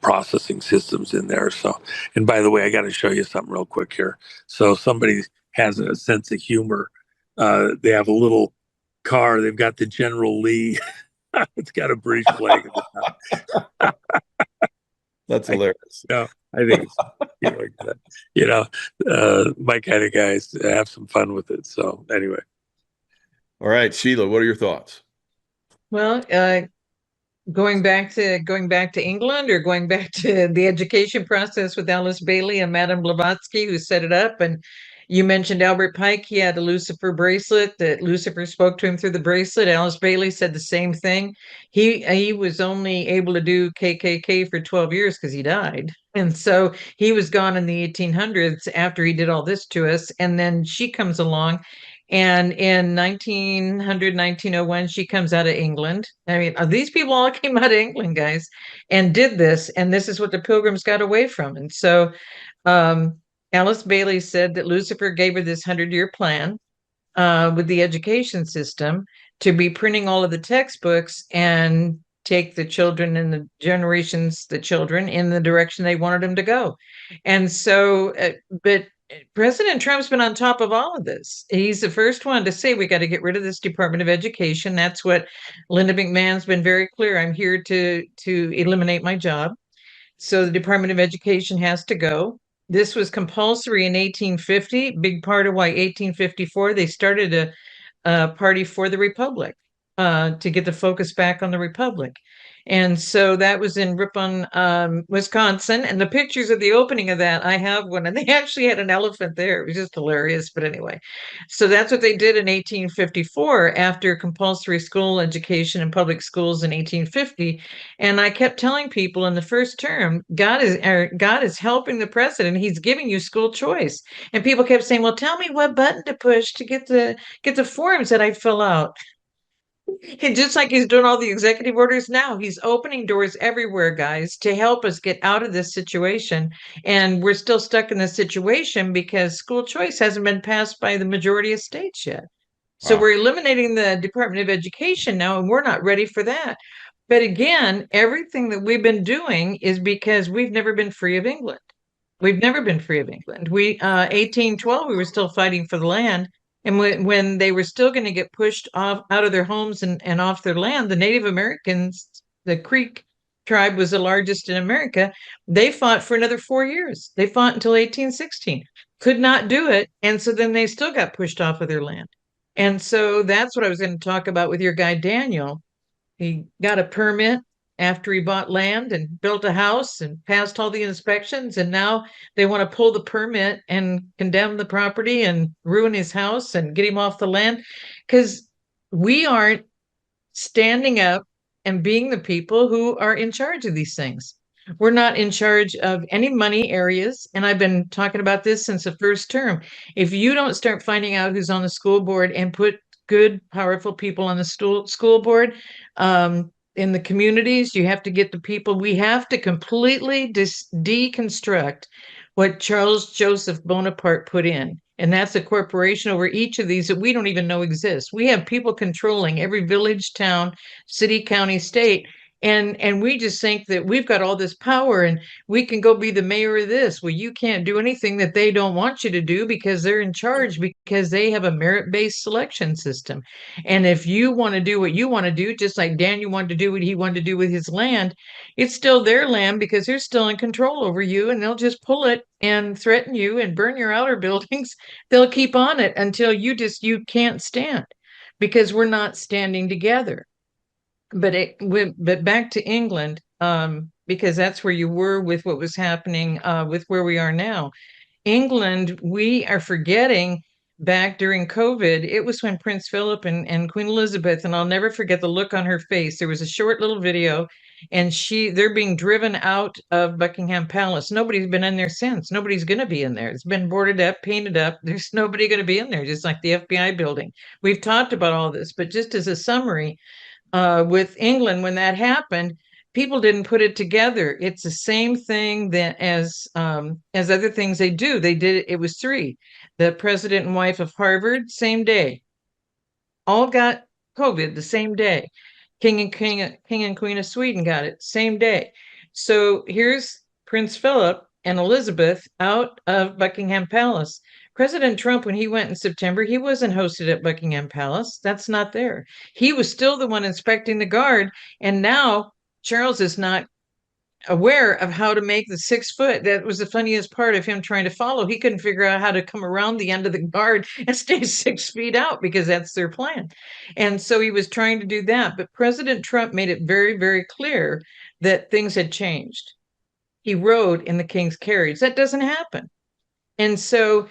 S3: processing systems in there. So, and by the way, I got to show you something real quick here. So somebody has a sense of humor. They have a little car. They've got the General Lee. It's got a British flag at the top.
S1: That's hilarious.
S3: I think my kind of guys have some fun with it. So anyway.
S1: All right, Sheila, what are your thoughts?
S2: Well, going back to England, or going back to the education process with Alice Bailey and Madame Blavatsky, who set it up. And you mentioned Albert Pike. He had a Lucifer bracelet that Lucifer spoke to him through the bracelet. Alice Bailey said the same thing. He was only able to do KKK for 12 years because he died. And so he was gone in the 1800s after he did all this to us. And then she comes along, and in 1901, she comes out of England. I mean, these people all came out of England, guys, and did this. And this is what the Pilgrims got away from. And so Alice Bailey said that Lucifer gave her this 100-year plan with the education system to be printing all of the textbooks and take the children and the children in the direction they wanted them to go. And so, but President Trump's been on top of all of this. He's the first one to say we got to get rid of this Department of Education. That's what Linda McMahon's been very clear. I'm here to eliminate my job. So the Department of Education has to go. This was compulsory in 1850. Big part of why 1854 they started a party for the Republic. to get the focus back on the Republic. And so that was in Ripon, Wisconsin. And the pictures of the opening of that, I have one, and they actually had an elephant there. It was just hilarious. But anyway, so that's what they did in 1854 after compulsory school education in public schools in 1850. And I kept telling people in the first term, God is helping the president. He's giving you school choice. And people kept saying, well, tell me what button to push to get the forms that I fill out. And just like he's doing all the executive orders now, he's opening doors everywhere, guys, to help us get out of this situation. And we're still stuck in this situation because school choice hasn't been passed by the majority of states yet. So
S1: Wow.
S2: we're eliminating the Department of Education now, and we're not ready for that. But again, everything that we've been doing is because we've never been free of England. We've never been free of England. 1812, we were still fighting for the land. And when they were still going to get pushed off out of their homes and off their land, the Native Americans, the Creek tribe was the largest in America. They fought for another 4 years. They fought until 1816, could not do it. And so then they still got pushed off of their land. And so that's what I was going to talk about with your guy, Daniel. He got a permit after he bought land and built a house and passed all the inspections. And now they want to pull the permit and condemn the property and ruin his house and get him off the land because we aren't standing up and being the people who are in charge of these things. We're not in charge of any money areas. And I've been talking about this since the first term. If you don't start finding out who's on the school board and put good, powerful people on the school board, in the communities, you have to get the people. We have to completely deconstruct what Charles Joseph Bonaparte put in. And that's a corporation over each of these that we don't even know exist. We have people controlling every village, town, city, county, state. And we just think that we've got all this power and we can go be the mayor of this. Well, you can't do anything that they don't want you to do because they're in charge, because they have a merit-based selection system. And if you want to do what you want to do, just like Daniel wanted to do what he wanted to do with his land, it's still their land because they're still in control over you, and they'll just pull it and threaten you and burn your outer buildings. They'll keep on it until you can't stand, because we're not standing together. But back to England, because that's where you were with what was happening with where we are now. England, we are forgetting back during COVID, it was when Prince Philip and Queen Elizabeth, and I'll never forget the look on her face. There was a short little video, and they're being driven out of Buckingham Palace. Nobody's been in there since. Nobody's going to be in there. It's been boarded up, painted up. There's nobody going to be in there, just like the FBI building. We've talked about all this, but just as a summary, with England, when that happened, people didn't put it together. It's the same thing that as other things they do. They did it. It was three. The president and wife of Harvard, same day, all got COVID the same day. King and Queen of Sweden got it same day. So here's Prince Philip and Elizabeth out of Buckingham Palace. President Trump, when he went in September, he wasn't hosted at Buckingham Palace. That's not there. He was still the one inspecting the guard. And now Charles is not aware of how to make the 6 foot. That was the funniest part of him trying to follow. He couldn't figure out how to come around the end of the guard and stay 6 feet out, because that's their plan. And so he was trying to do that. But President Trump made it very, very clear that things had changed. He rode in the king's carriage. That doesn't happen. And so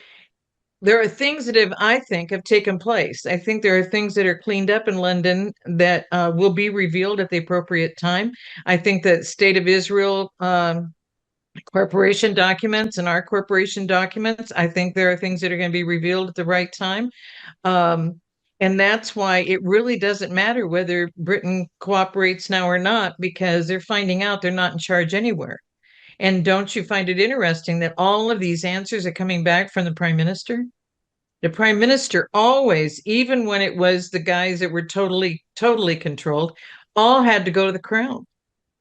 S2: there are things that I think, have taken place. I think there are things that are cleaned up in London that will be revealed at the appropriate time. I think that State of Israel corporation documents and our corporation documents, I think there are things that are going to be revealed at the right time. And that's why it really doesn't matter whether Britain cooperates now or not, because they're finding out they're not in charge anywhere. And don't you find it interesting that all of these answers are coming back from the prime minister? The prime minister always, even when it was the guys that were totally, totally controlled, all had to go to the crown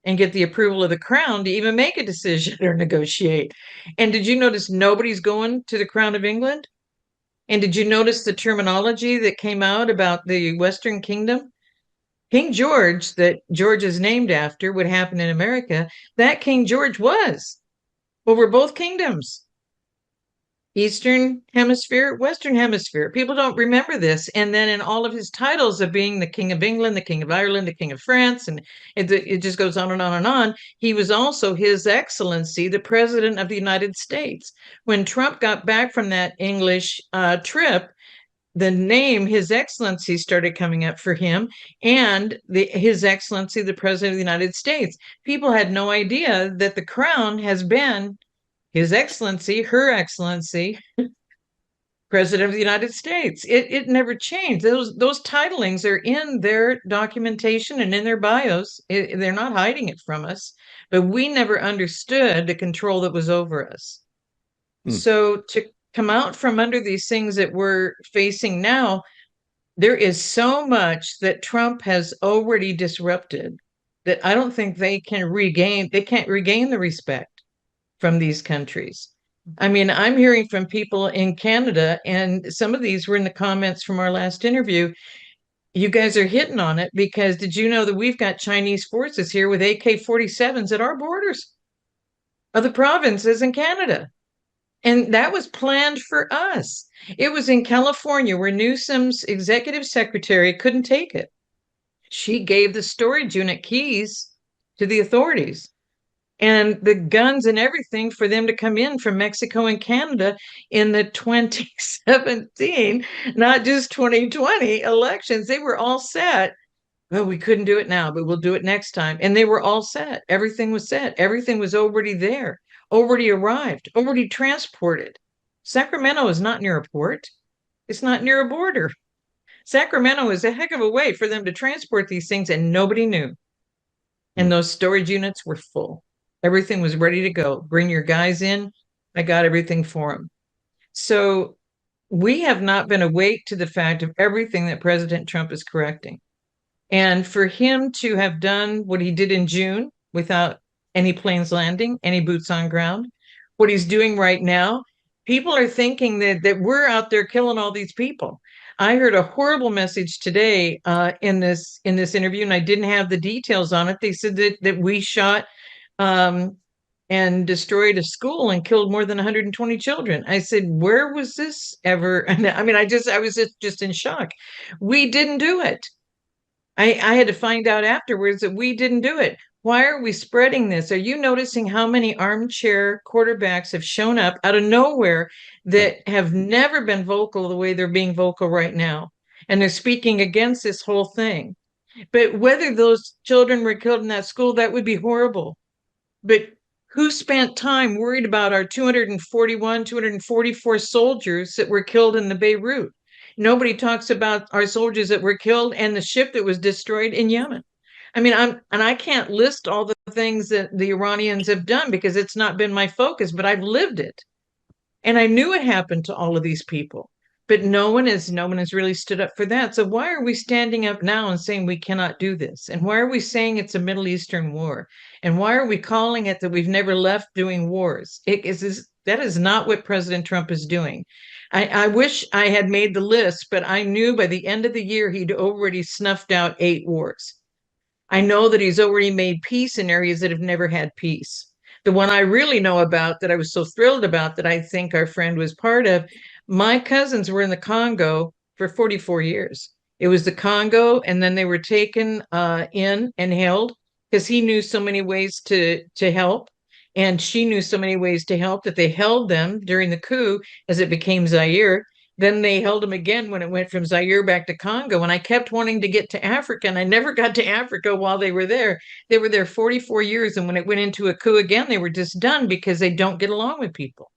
S2: and get the approval of the crown to even make a decision or negotiate. And did you notice nobody's going to the Crown of England? And did you notice the terminology that came out about the Western Kingdom? King George, that George is named after, what happened in America, that King George was over both kingdoms. Eastern Hemisphere, Western Hemisphere. People don't remember this. And then in all of his titles of being the King of England, the King of Ireland, the King of France, and it just goes on and on and on, he was also His Excellency, the President of the United States. When Trump got back from that English trip, the name His Excellency started coming up for him, and His Excellency, the President of the United States. People had no idea that the crown has been His Excellency, Her Excellency, President of the United States. It never changed. Those titlings are in their documentation and in their bios. They're not hiding it from us, but we never understood the control that was over us. So to come out from under these things that we're facing now, there is so much that Trump has already disrupted that I don't think they can't regain the respect from these countries. I mean, I'm hearing from people in Canada, and some of these were in the comments from our last interview. You guys are hitting on it because did you know that we've got Chinese forces here with AK-47s at our borders of the provinces in Canada? And that was planned for us. It was in California where Newsom's executive secretary couldn't take it. She gave the storage unit keys to the authorities and the guns and everything for them to come in from Mexico and Canada in the 2017, not just 2020 elections. They were all set. Well, we couldn't do it now, but we'll do it next time. And they were all set. Everything was set. Everything was already there, already arrived, already transported. Sacramento is not near a port. It's not near a border. Sacramento is a heck of a way for them to transport these things, and nobody knew. And those storage units were full. Everything was ready to go. Bring your guys in. I got everything for them. So we have not been awake to the fact of everything that President Trump is correcting. And for him to have done what he did in June without any planes landing, any boots on ground, what he's doing right now, people are thinking that we're out there killing all these people. I heard a horrible message today in this interview, and I didn't have the details on it. They said that we shot and destroyed a school and killed more than 120 children. I said, where was this ever? I mean, I was just in shock. We didn't do it. I had to find out afterwards that we didn't do it. Why are we spreading this? Are you noticing how many armchair quarterbacks have shown up out of nowhere that have never been vocal the way they're being vocal right now? And they're speaking against this whole thing. But whether those children were killed in that school, that would be horrible. But who spent time worried about our 241, 244 soldiers that were killed in the Beirut? Nobody talks about our soldiers that were killed and the ship that was destroyed in Yemen. I mean, I can't list all the things that the Iranians have done because it's not been my focus, but I've lived it. And I knew it happened to all of these people. But no one has really stood up for that. So why are we standing up now and saying we cannot do this? And why are we saying it's a Middle Eastern war? And why are we calling it that we've never left doing wars? That is not what President Trump is doing. I wish I had made the list, but I knew by the end of the year he'd already snuffed out 8 wars. I know that he's already made peace in areas that have never had peace. The one I really know about that I was so thrilled about that I think our friend was part of, my cousins were in the Congo for 44 years. It was the Congo, and then they were taken in and held because he knew so many ways to help. And she knew so many ways to help that they held them during the coup as it became Zaire. Then they held them again when it went from Zaire back to Congo. And I kept wanting to get to Africa, and I never got to Africa while they were there. They were there 44 years. And when it went into a coup again, they were just done because they don't get along with people.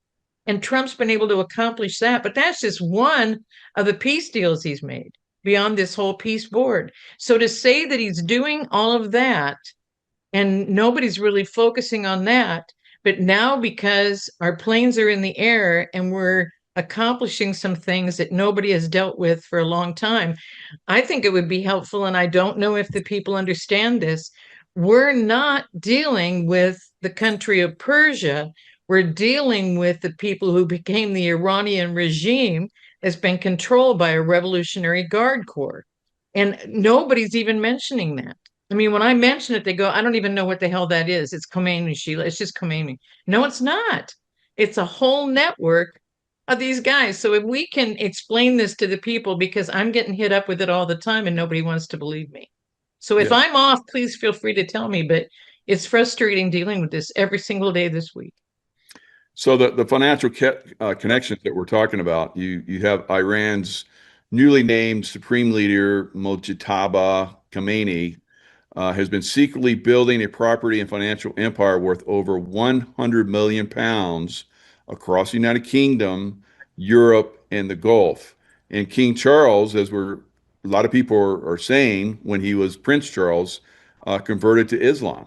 S2: And Trump's been able to accomplish that. But that's just one of the peace deals he's made beyond this whole peace board. So to say that he's doing all of that and nobody's really focusing on that, but now because our planes are in the air and we're accomplishing some things that nobody has dealt with for a long time, I think it would be helpful, and I don't know if the people understand this, we're not dealing with the country of Persia. We're dealing with the people who became the Iranian regime that's been controlled by a Revolutionary Guard Corps. And nobody's even mentioning that. I mean, when I mention it, they go, I don't even know what the hell that is. It's Khomeini, Sheila. It's just Khomeini. No, it's not. It's a whole network of these guys. So if we can explain this to the people, because I'm getting hit up with it all the time and nobody wants to believe me. So if
S1: Yeah.
S2: I'm off, please feel free to tell me, but it's frustrating dealing with this every single day this week.
S1: So the financial connections that we're talking about, you have Iran's newly named supreme leader Mojtaba Khamenei has been secretly building a property and financial empire worth over 100 million pounds across the United Kingdom, Europe, and the Gulf. And King Charles, a lot of people are saying, when he was Prince Charles, converted to Islam.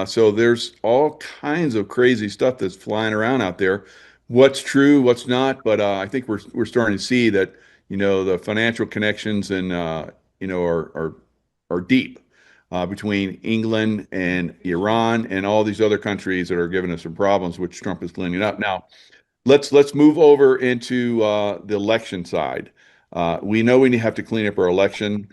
S1: So there's all kinds of crazy stuff that's flying around out there. What's true, what's not, but I think we're starting to see that the financial connections and are deep between England and Iran and all these other countries that are giving us some problems, which Trump is cleaning up. Now, let's move over into the election side. We know we have to clean up our election.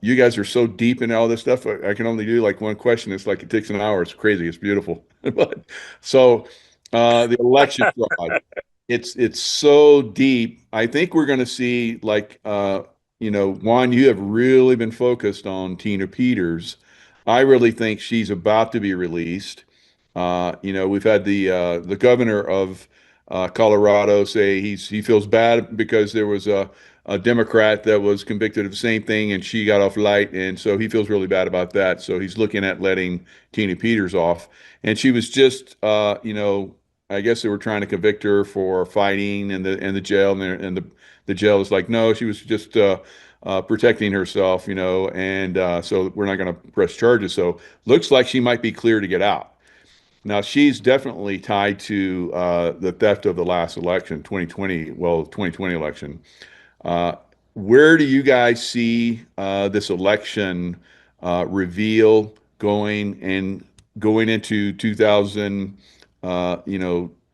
S1: You guys are so deep in all this stuff. I can only do like one question. It's like it takes an hour. It's crazy. It's beautiful. But so the election fraud, it's so deep. I think we're going to see like Juan, you have really been focused on Tina Peters. I really think she's about to be released. We've had the governor of Colorado say he feels bad because there was a Democrat that was convicted of the same thing and she got off light, and so he feels really bad about that. So he's looking at letting Tina Peters off, and she was just I guess they were trying to convict her for fighting in the jail, and the jail is like, no, she was just protecting herself, and so we're not going to press charges. So looks like she might be clear to get out. Now, she's definitely tied to the theft of the last election, 2020 election. Uh, where do you guys see this election reveal going into 2000,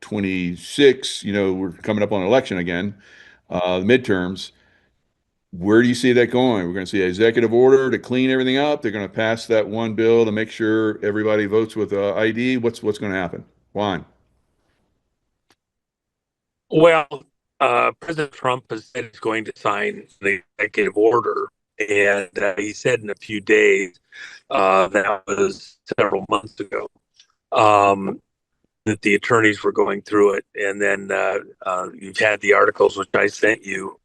S1: 26? We're coming up on election again, the midterms. Where do you see that going? We're going to see an executive order to clean everything up. They're going to pass that one bill to make sure everybody votes with ID. What's going to happen? Juan.
S3: Well, President Trump has said he's going to sign the executive order, and he said in a few days, that was several months ago, that the attorneys were going through it. And then you've had the articles which I sent you,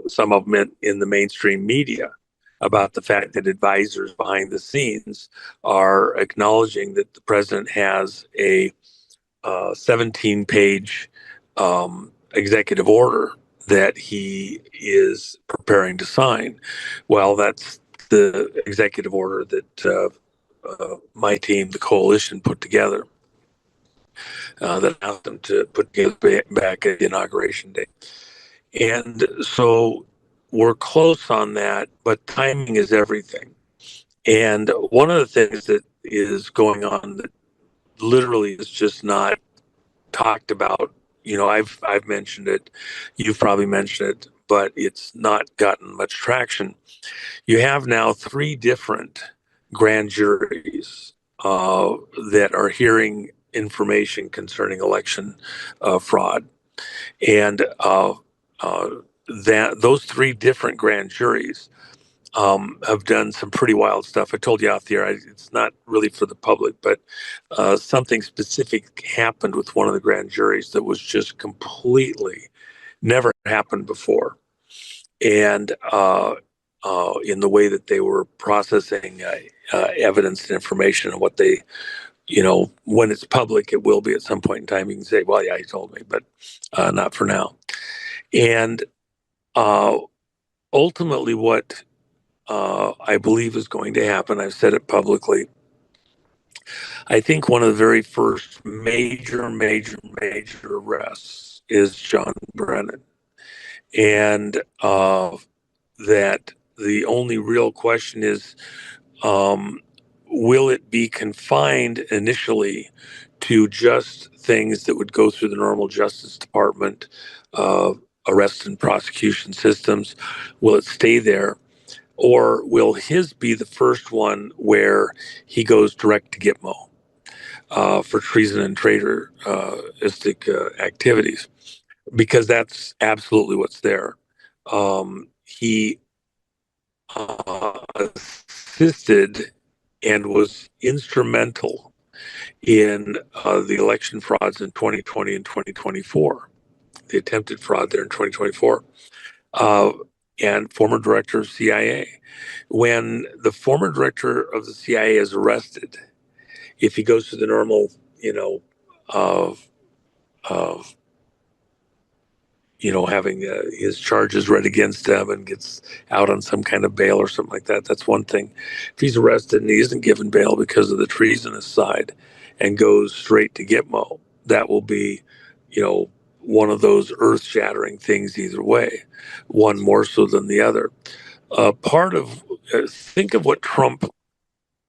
S3: some of them in the mainstream media, about the fact that advisors behind the scenes are acknowledging that the president has a 17-page executive order that he is preparing to sign. Well, that's the executive order that my team, the coalition, put together, that asked them to put together back at inauguration day. And so we're close on that, but timing is everything. And one of the things that is going on that literally is just not talked about. I've mentioned it, you've probably mentioned it, but it's not gotten much traction. You have now 3 different grand juries that are hearing information concerning election fraud, and that those 3 different grand juries have done some pretty wild stuff. I told you out there, it's not really for the public, but something specific happened with one of the grand juries that was just completely never happened before. And in the way that they were processing evidence and information, and what they, when it's public, it will be at some point in time. You can say, well, yeah, he told me, but not for now. And ultimately, what I believe is going to happen, I've said it publicly, I think one of the very first major arrests is John Brennan. And that the only real question is, will it be confined initially to just things that would go through the normal Justice Department arrest and prosecution systems? Will it stay there? Or will his be the first one where he goes direct to Gitmo for treason and traitorous activities? because that's absolutely what's there. He assisted and was instrumental in the election frauds in 2020 and 2024, the attempted fraud there in 2024, uh, and former director of CIA. When the former director of the CIA is arrested, if he goes through the normal, of of having his charges read against him and gets out on some kind of bail or something like that. That's one thing. If he's arrested and he isn't given bail because of the treasonous side and goes straight to Gitmo, that will be, one of those earth shattering things either way, one more so than the other. Think of what Trump,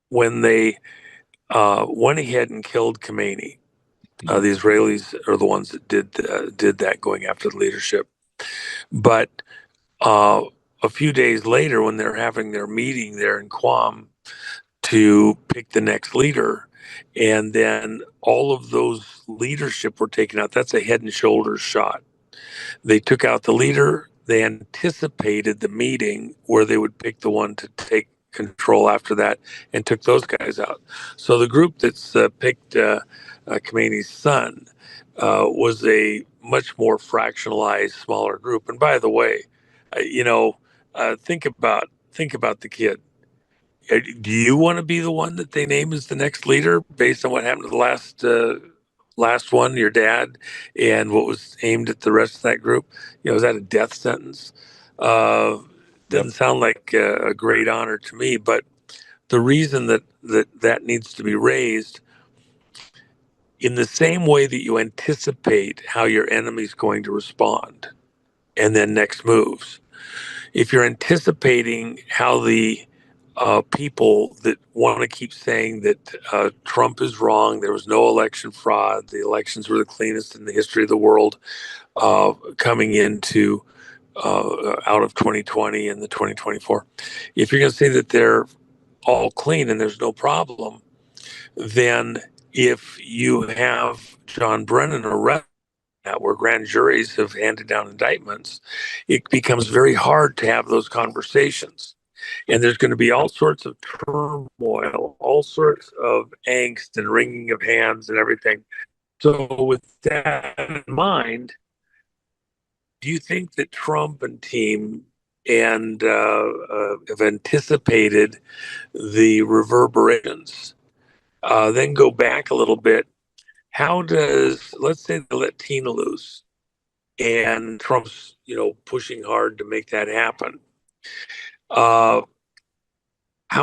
S3: when they went ahead and killed Khomeini, the Israelis are the ones that did that, going after the leadership. But uh, a few days later, when they're having their meeting there in Guam to pick the next leader, and then all of those leadership were taken out, that's a head and shoulders shot. They took out the leader. They anticipated the meeting where they would pick the one to take control after that, and took those guys out. So the group that's picked Khomeini's son was a much more fractionalized, smaller group. And by the way, think about the kid. Do you want to be the one that they name as the next leader based on what happened to the last one, your dad, and what was aimed at the rest of that group? Is that a death sentence? Uh, doesn't sound like a great honor to me. But the reason that needs to be raised, in the same way that you anticipate how your enemy's going to respond and then next moves. If you're anticipating how the people that want to keep saying that Trump is wrong, there was no election fraud, the elections were the cleanest in the history of the world, coming into out of 2020 and the 2024. If you're going to say that they're all clean and there's no problem, then if you have John Brennan arrested, where grand juries have handed down indictments, it becomes very hard to have those conversations. And there's going to be all sorts of turmoil, all sorts of angst and wringing of hands and everything. So, with that in mind, do you think that Trump and team and have anticipated the reverberations? Then go back a little bit. How does, let's say, they let Tina loose, and Trump's, pushing hard to make that happen. How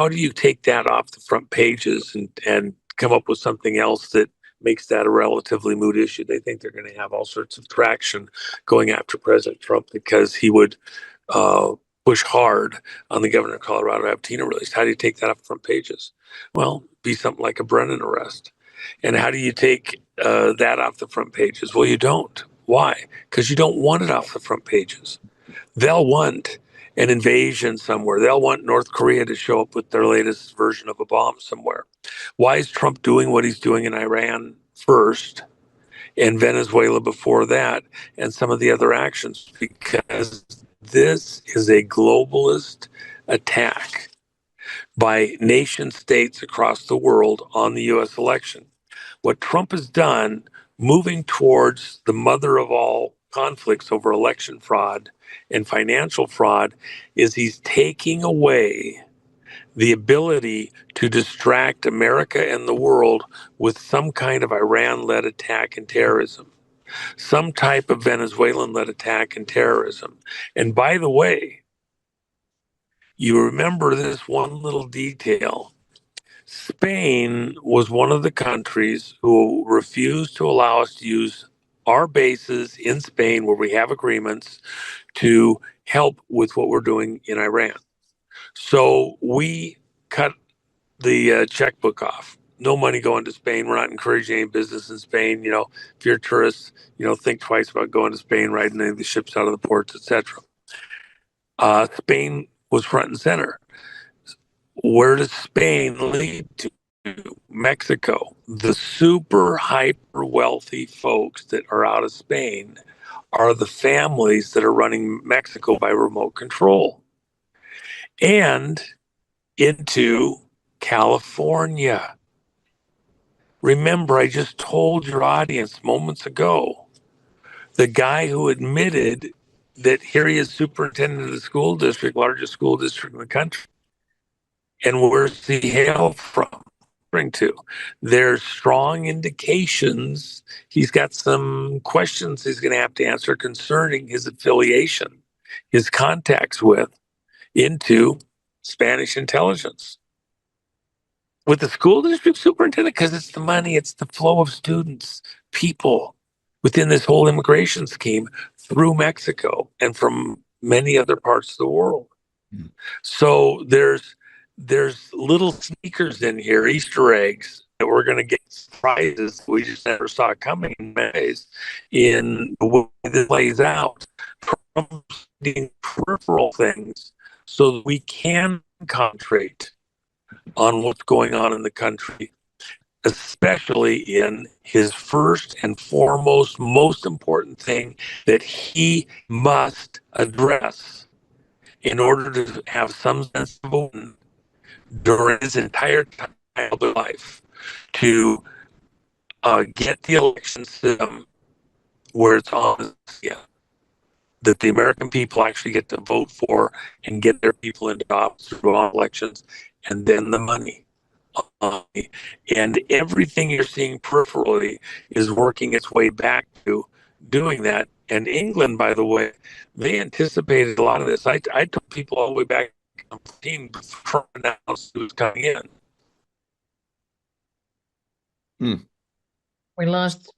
S3: do you take that off the front pages and come up with something else that makes that a relatively moot issue? They think they're going to have all sorts of traction going after President Trump because he would push hard on the governor of Colorado to have Tina released. How do you take that off the front pages? Well, be something like a Brennan arrest. And how do you take that off the front pages? Well, you don't. Why? Because you don't want it off the front pages. They'll want an invasion somewhere. They'll want North Korea to show up with their latest version of a bomb somewhere. Why is Trump doing what he's doing in Iran first and Venezuela before that and some of the other actions? Because this is a globalist attack by nation states across the world on the U.S. election. What Trump has done, moving towards the mother of all conflicts over election fraud and financial fraud, is he's taking away the ability to distract America and the world with some kind of Iran-led attack and terrorism, some type of Venezuelan-led attack and terrorism. And by the way, you remember this one little detail. Spain was one of the countries who refused to allow us to use our bases in Spain, where we have agreements, to help with what we're doing in Iran. So we cut the checkbook off. No money going to Spain. We're not encouraging any business in Spain. If you're a tourist, think twice about going to Spain, riding any of the ships out of the ports, etc. Spain was front and center. Where does Spain lead to? Mexico. The super hyper wealthy folks that are out of Spain are the families that are running Mexico by remote control and into California. Remember, I just told your audience moments ago, the guy who admitted that here he is superintendent of the school district, largest school district in the country. And where's he hail from? To. There's strong indications he's got some questions he's going to have to answer concerning his affiliation, his contacts into Spanish intelligence. With the school district superintendent, because it's the money, it's the flow of students, people within this whole immigration scheme through Mexico and from many other parts of the world. Mm. So there's little sneakers in here, Easter eggs, that we're going to get surprises we just never saw coming in ways in the way this plays out from peripheral things so that we can concentrate on what's going on in the country, especially in his first and foremost, most important thing that he must address in order to have some sense of movement during his entire time of life, to get the election system where it's honest, that the American people actually get to vote for and get their people into office through elections, and then the money. And everything you're seeing peripherally is working its way back to doing that. And England, by the way, they anticipated a lot of this. I told people all the way back to 2014 before Trump announced who was coming in.
S2: We lost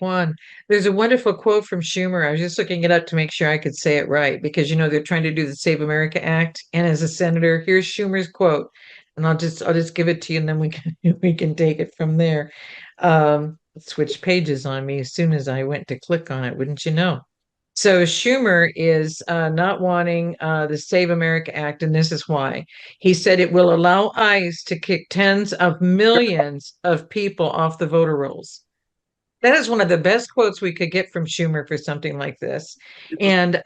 S2: Juan. There's a wonderful quote from Schumer. I was just looking it up to make sure I could say it right, because they're trying to do the Save America Act. And as a senator, here's Schumer's quote, and I'll just give it to you, and then we can take it from there. It switched pages on me as soon as I went to click on it, wouldn't you know? So Schumer is not wanting the Save America Act, and this is why. He said it will allow ICE to kick tens of millions of people off the voter rolls. That is one of the best quotes we could get from Schumer for something like this. And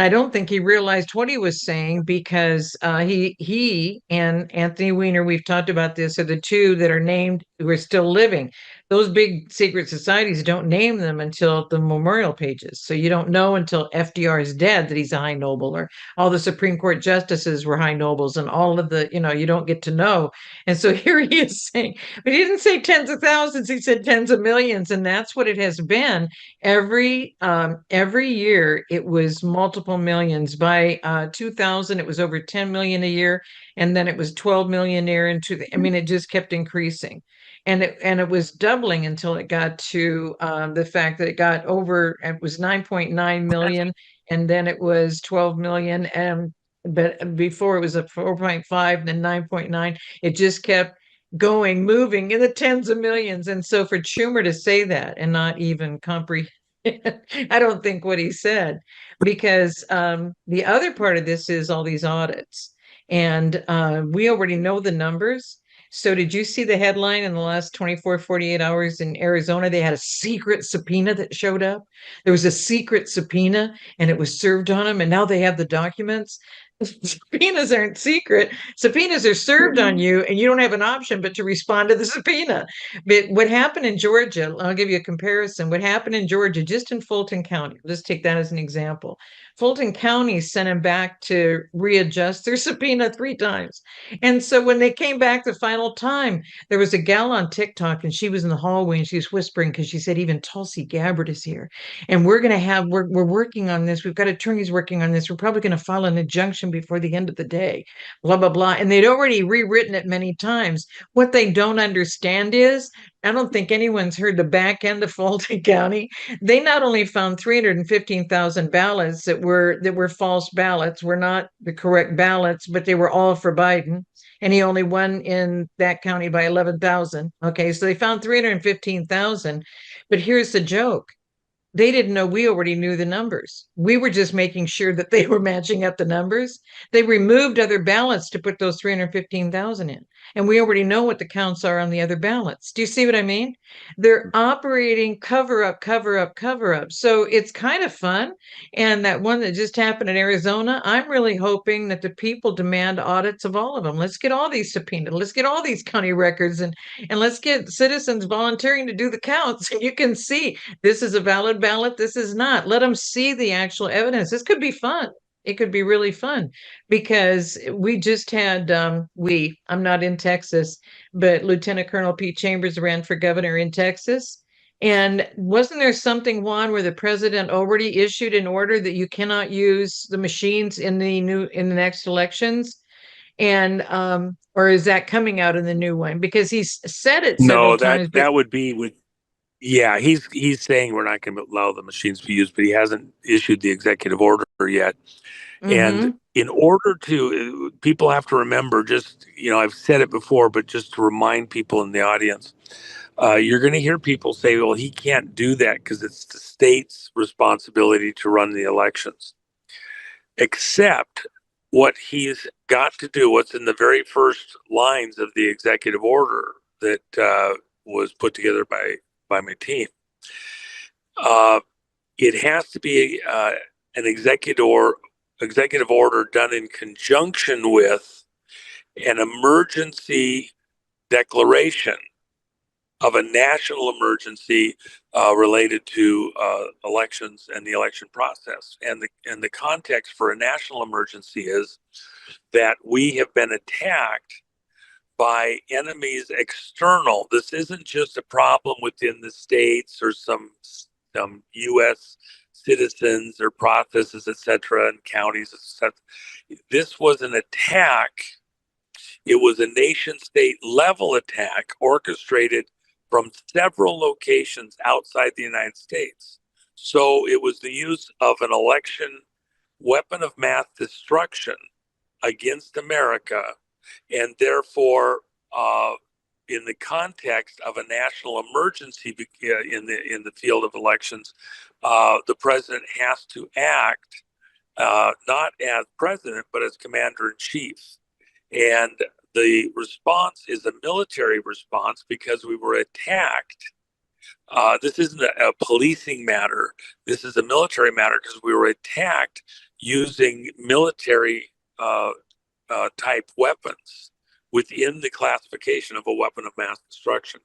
S2: I don't think he realized what he was saying, because he and Anthony Weiner, we've talked about this, are the two that are named who are still living. Those big secret societies don't name them until the memorial pages. So you don't know until FDR is dead that he's a high noble, or all the Supreme Court justices were high nobles, and all of the, you don't get to know. And so here he is saying, but he didn't say tens of thousands, he said tens of millions. And that's what it has been. Every year it was multiple millions. By 2000, it was over 10 million a year. And then it was 12 million a year it just kept increasing. And it was doubling until it got to the fact that it was 9.9 million, and then it was 12 million, but before it was a 4.5, then 9.9. It just kept moving in the tens of millions. And so for Schumer to say that and not even comprehend, I don't think what he said, because the other part of this is all these audits, and we already know the numbers. So did you see the headline in the last 24, 48 hours in Arizona? They had a secret subpoena that showed up. There was a secret subpoena, and it was served on them, and now they have the documents. Subpoenas aren't secret. Subpoenas are served on you, and you don't have an option but to respond to the subpoena. But what happened in Georgia, I'll give you a comparison. What happened in Georgia, just in Fulton County, let's take that as an example. Fulton County sent him back to readjust their subpoena 3 times. And so when they came back the final time, there was a gal on TikTok, and she was in the hallway, and she was whispering, because she said, even Tulsi Gabbard is here. And we're working on this. We've got attorneys working on this. We're probably going to file an injunction before the end of the day, blah, blah, blah. And they'd already rewritten it many times. What they don't understand is, I don't think anyone's heard the back end of Fulton County. They not only found 315,000 ballots that were false ballots, were not the correct ballots, but they were all for Biden. And he only won in that county by 11,000. Okay, so they found 315,000. But here's the joke. they didn't know we already knew the numbers. We were just making sure that they were matching up the numbers. They removed other ballots to put those 315,000 in. And we already know what the counts are on the other ballots. Do you see what I mean? They're operating cover up, cover up, cover up. So it's kind of fun. And that one that just happened in Arizona, I'm really hoping that the people demand audits of all of them. Let's get all these subpoenaed. Let's get all these county records and let's get citizens volunteering to do the counts. And you can see this is a valid ballot, this is not. Let them see the actual evidence. This could be fun. It could be really fun because we just had I'm not in Texas, but Lieutenant Colonel Pete Chambers ran for governor in Texas. And wasn't there something, Juan, where the president already issued an order that you cannot use the machines in the next elections? And or is that coming out in the new one? Because he's said it several
S3: No,
S2: times, but
S3: that would be with. Yeah, he's saying we're not going to allow the machines to be used, but he hasn't issued the executive order yet. And
S2: mm-hmm.
S3: in order to, people have to remember, just, I've said it before, but just to remind people in the audience, you're going to hear people say, well, he can't do that because it's the state's responsibility to run the elections. Except what he's got to do, what's in the very first lines of the executive order that was put together by my team. It has to be an executive order done in conjunction with an emergency declaration of a national emergency related to elections and the election process. And the context for a national emergency is that we have been attacked by enemies external. This isn't just a problem within the states or some U.S. citizens or processes, etc., and counties, etc. This was an attack. It was a nation-state level attack orchestrated from several locations outside the United States. So it was the use of an election weapon of mass destruction against America, and therefore, in the context of a national emergency in the field of elections, the president has to act not as president but as commander in chief. And the response is a military response because we were attacked. This isn't a policing matter. This is a military matter because we were attacked using military type weapons within the classification of a weapon of mass destruction.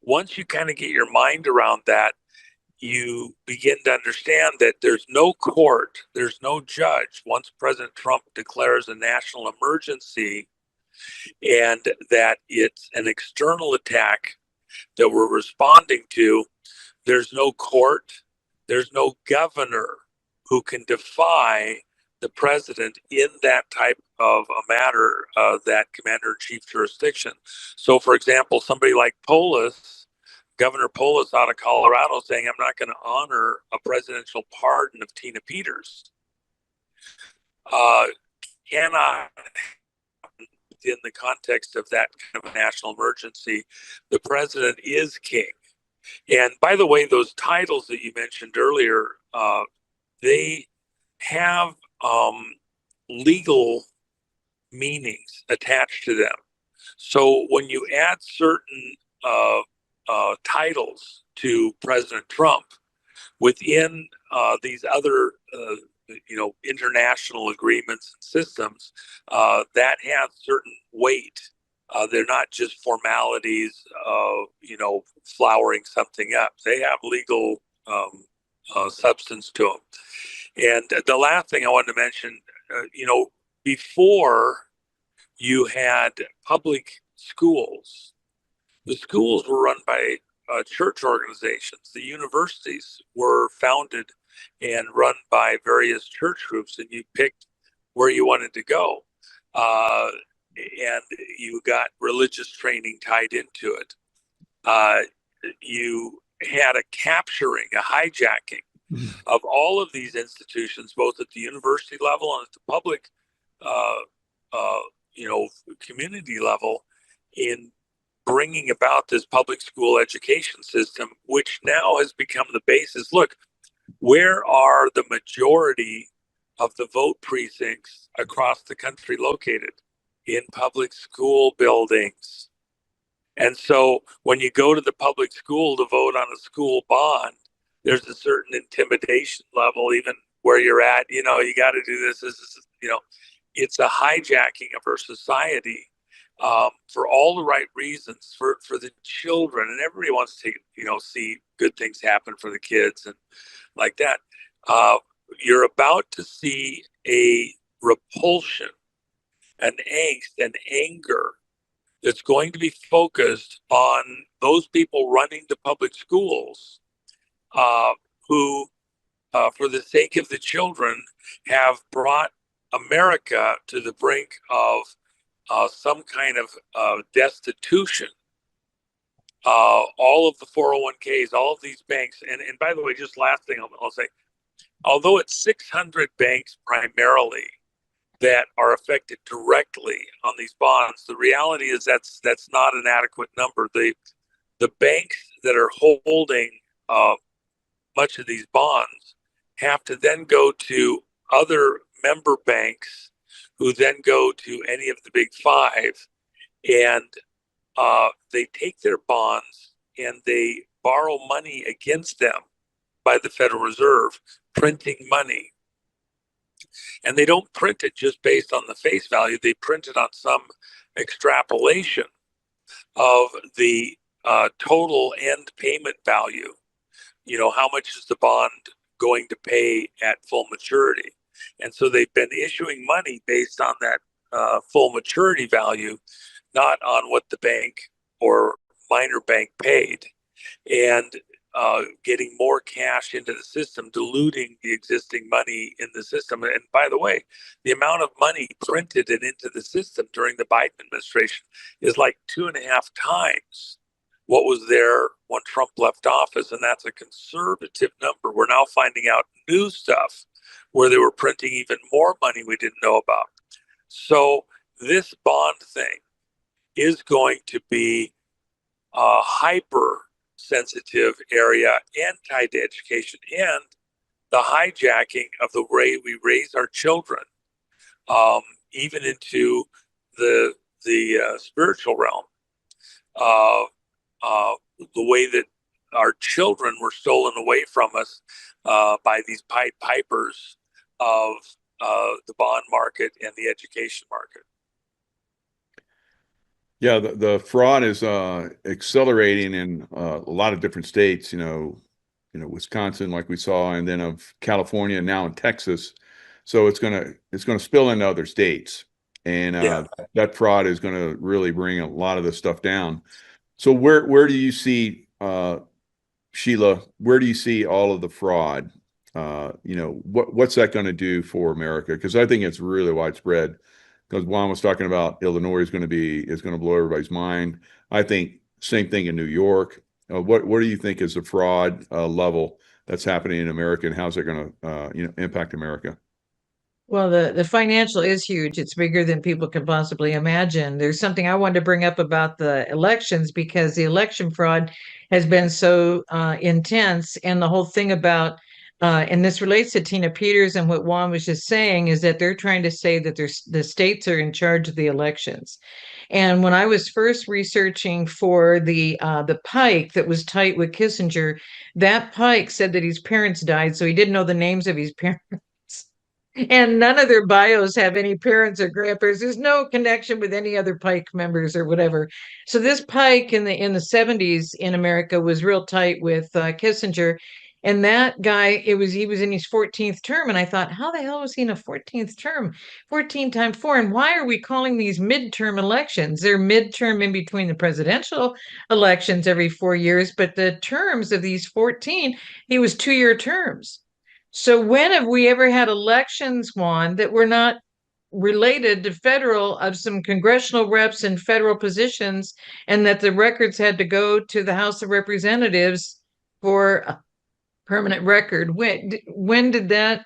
S3: Once you kind of get your mind around that, you begin to understand that there's no court, there's no judge once President Trump declares a national emergency and that it's an external attack that we're responding to. There's no court, there's no governor who can defy the president in that type of a matter, that commander-in-chief jurisdiction. So, for example, somebody like Polis, Governor Polis out of Colorado, saying, I'm not going to honor a presidential pardon of Tina Peters, cannot, in the context of that kind of a national emergency. The president is king. And by the way, those titles that you mentioned earlier, they have legal meanings attached to them. So when you add certain titles to President Trump within these other international agreements and systems, that have certain weight. They're not just formalities of flowering something up. They have legal substance to them. And the last thing I wanted to mention, before you had public schools, the schools were run by church organizations. The universities were founded and run by various church groups, and you picked where you wanted to go. And you got religious training tied into it. You had a capturing, a hijacking of all of these institutions, both at the university level and at the public, community level, in bringing about this public school education system, which now has become the basis. Look, Where are the majority of the vote precincts across the country located? In public school buildings. And so when you go to the public school to vote on a school bond, there's a certain intimidation level, even where you're at, you got to do this. This is, it's a hijacking of our society, for all the right reasons, for the children, and everybody wants to, see good things happen for the kids and like that. You're about to see a repulsion, an angst, an anger that's going to be focused on those people running the public schools, who, for the sake of the children, have brought America to the brink of some kind of destitution. All of the 401ks, all of these banks, and by the way, just last thing I'll say, although it's 600 banks primarily that are affected directly on these bonds, the reality is that's not an adequate number. The banks that are holding much of these bonds have to then go to other member banks, who then go to any of the big five, and they take their bonds and they borrow money against them by the Federal Reserve, printing money. And they don't print it just based on the face value. They print it on some extrapolation of the total end payment value. How much is the bond going to pay at full maturity? And so they've been issuing money based on that full maturity value, not on what the bank or minor bank paid, and getting more cash into the system, diluting the existing money in the system. And by the way, the amount of money printed and into the system during the Biden administration is like 2.5 times what was there when Trump left office. And that's a conservative number. We're now finding out new stuff where they were printing even more money we didn't know about. So this bond thing is going to be a hyper sensitive area and tied to education and the hijacking of the way we raise our children, even into the spiritual realm. The way that our children were stolen away from us by these Pied Pipers of the bond market and the education market.
S1: Yeah, the fraud is accelerating in a lot of different states, Wisconsin, like we saw, and then of California, and now in Texas. So it's gonna spill into other states, and that fraud is gonna really bring a lot of this stuff down. So where do you see, Sheila? Where do you see all of the fraud? What's that going to do for America? Because I think it's really widespread. Because Juan was talking about Illinois is going to blow everybody's mind. I think same thing in New York. What do you think is the fraud level that's happening in America, and how's it going to impact America?
S2: Well, the financial is huge. It's bigger than people can possibly imagine. There's something I wanted to bring up about the elections, because the election fraud has been so intense, and the whole thing about and this relates to Tina Peters and what Juan was just saying, is that they're trying to say that the states are in charge of the elections. And when I was first researching for the Pike that was tight with Kissinger, that Pike said that his parents died, so he didn't know the names of his parents. And none of their bios have any parents or grandparents. There's no connection with any other Pike members or whatever. So this Pike in the 70s in America was real tight with Kissinger. And that guy, he was in his 14th term. And I thought, how the hell was he in a 14th term? 14 times 4. And why are we calling these midterm elections? They're midterm in between the presidential elections every 4 years. But the terms of these 14, he was 2-year terms. So when have we ever had elections, Juan, that were not related to federal, of some congressional reps in federal positions, and that the records had to go to the House of Representatives for a permanent record? When did that?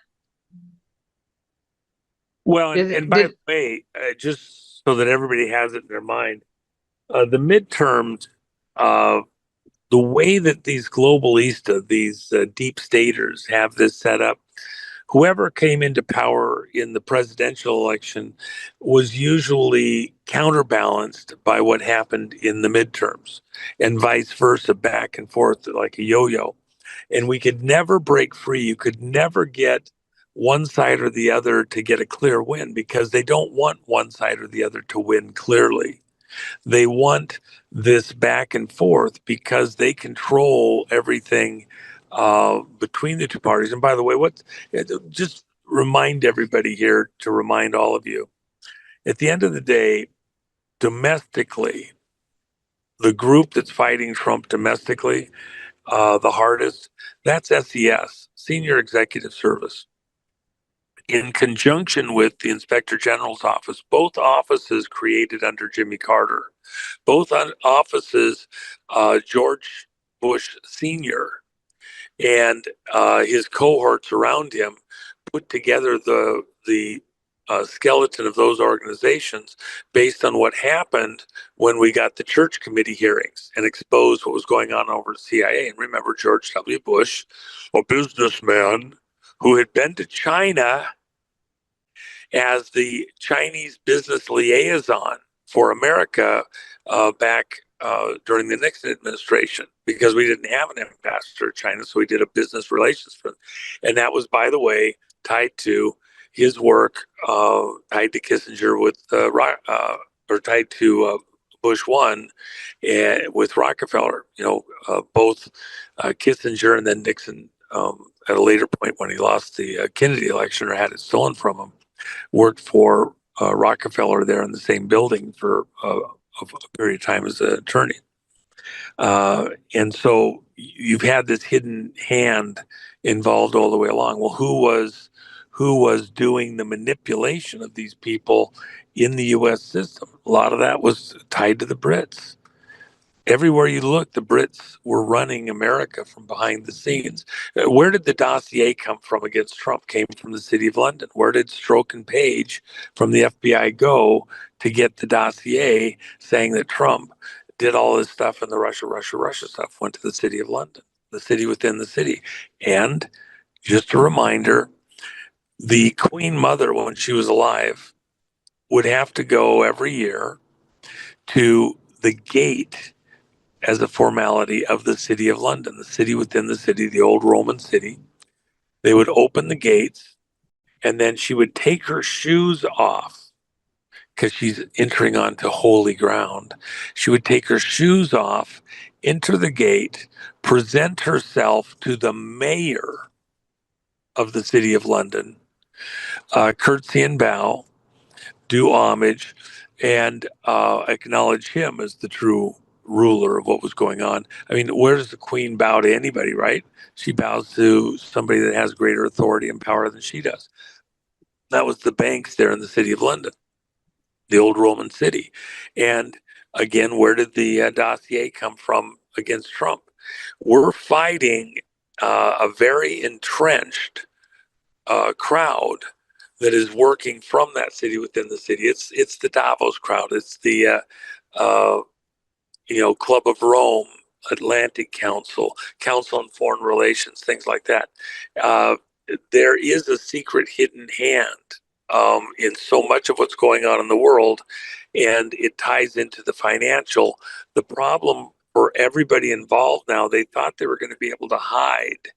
S3: Well, and by the way, just so that everybody has it in their mind, the midterms, the way that these globalistas, these deep staters have this set up, whoever came into power in the presidential election was usually counterbalanced by what happened in the midterms, and vice versa, back and forth like a yo-yo. And we could never break free. You could never get one side or the other to get a clear win, because they don't want one side or the other to win clearly. They want this back and forth because they control everything between the two parties. And by the way, just remind everybody here, to remind all of you, at the end of the day, domestically, the group that's fighting Trump domestically, the hardest, that's SES, Senior Executive Service, in conjunction with the Inspector General's office, both offices created under Jimmy Carter. Both offices, George Bush Sr. and his cohorts around him put together the skeleton of those organizations based on what happened when we got the church committee hearings and exposed what was going on over at CIA. And remember, George W. Bush, a businessman who had been to China as the Chinese business liaison for America back during the Nixon administration, because we didn't have an ambassador to China, so we did a business relations for them. And that was, by the way, tied to his work, tied to Kissinger with, or tied to Bush 1 with Rockefeller, both Kissinger and then Nixon at a later point when he lost the Kennedy election or had it stolen from him, worked for Rockefeller there in the same building for a period of time as an attorney. And so you've had this hidden hand involved all the way along. Well, who was doing the manipulation of these people in the U.S. system? A lot of that was tied to the Brits. Everywhere you look, the Brits were running America from behind the scenes. Where did the dossier come from against Trump? Came from the City of London. Where did Stroke and Page from the FBI go to get the dossier saying that Trump did all this stuff and the Russia stuff? Went to the City of London, the city within the city. And just a reminder, the Queen Mother, when she was alive, would have to go every year to the gate as a formality of the City of London, the city within the city, the old Roman city. They would open the gates, and then she would take her shoes off because she's entering onto holy ground. She would take her shoes off, enter the gate, present herself to the mayor of the City of London, curtsy and bow, do homage, and acknowledge him as the true ruler of what was going on. I mean, where does the queen bow to anybody, right? She bows to somebody that has greater authority and power than she does. That was the banks there in the City of London, the old Roman city. And again, where did the dossier come from against Trump? We're fighting a very entrenched crowd that is working from that city within the city. It's the Davos crowd. It's the Club of Rome, Atlantic Council, Council on Foreign Relations, things like that. There is a secret hidden hand in so much of what's going on in the world, and it ties into the financial. The problem for everybody involved now, they thought they were going to be able to hide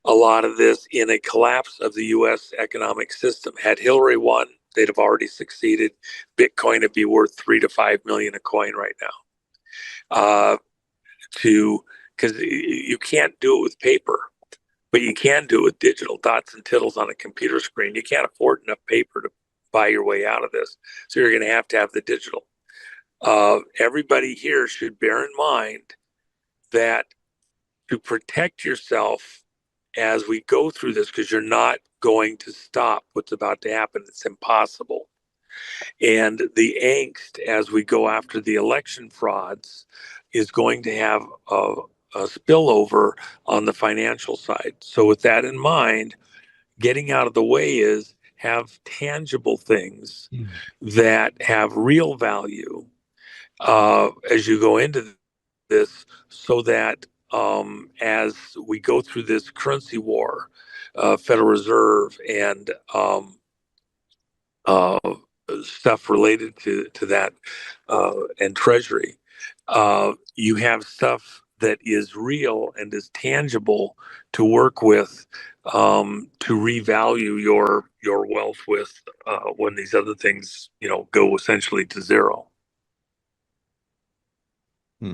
S3: a lot of this in a collapse of the U.S. economic system. Had Hillary won, they'd have already succeeded. Bitcoin would be worth 3 to 5 million a coin right now. Because you can't do it with paper, but you can do it with digital dots and tittles on a computer screen. You can't afford enough paper to buy your way out of this, so you're going to have the digital. Everybody here should bear in mind that to protect yourself as we go through this, because you're not going to stop what's about to happen. It's impossible. And the angst as we go after the election frauds is going to have a spillover on the financial side. So with that in mind, getting out of the way is have tangible things that have real value as you go into this so that as we go through this currency war, Federal Reserve and uh, stuff related to that and Treasury, you have stuff that is real and is tangible to work with, to revalue your wealth with, when these other things, go essentially to zero.
S1: Hmm.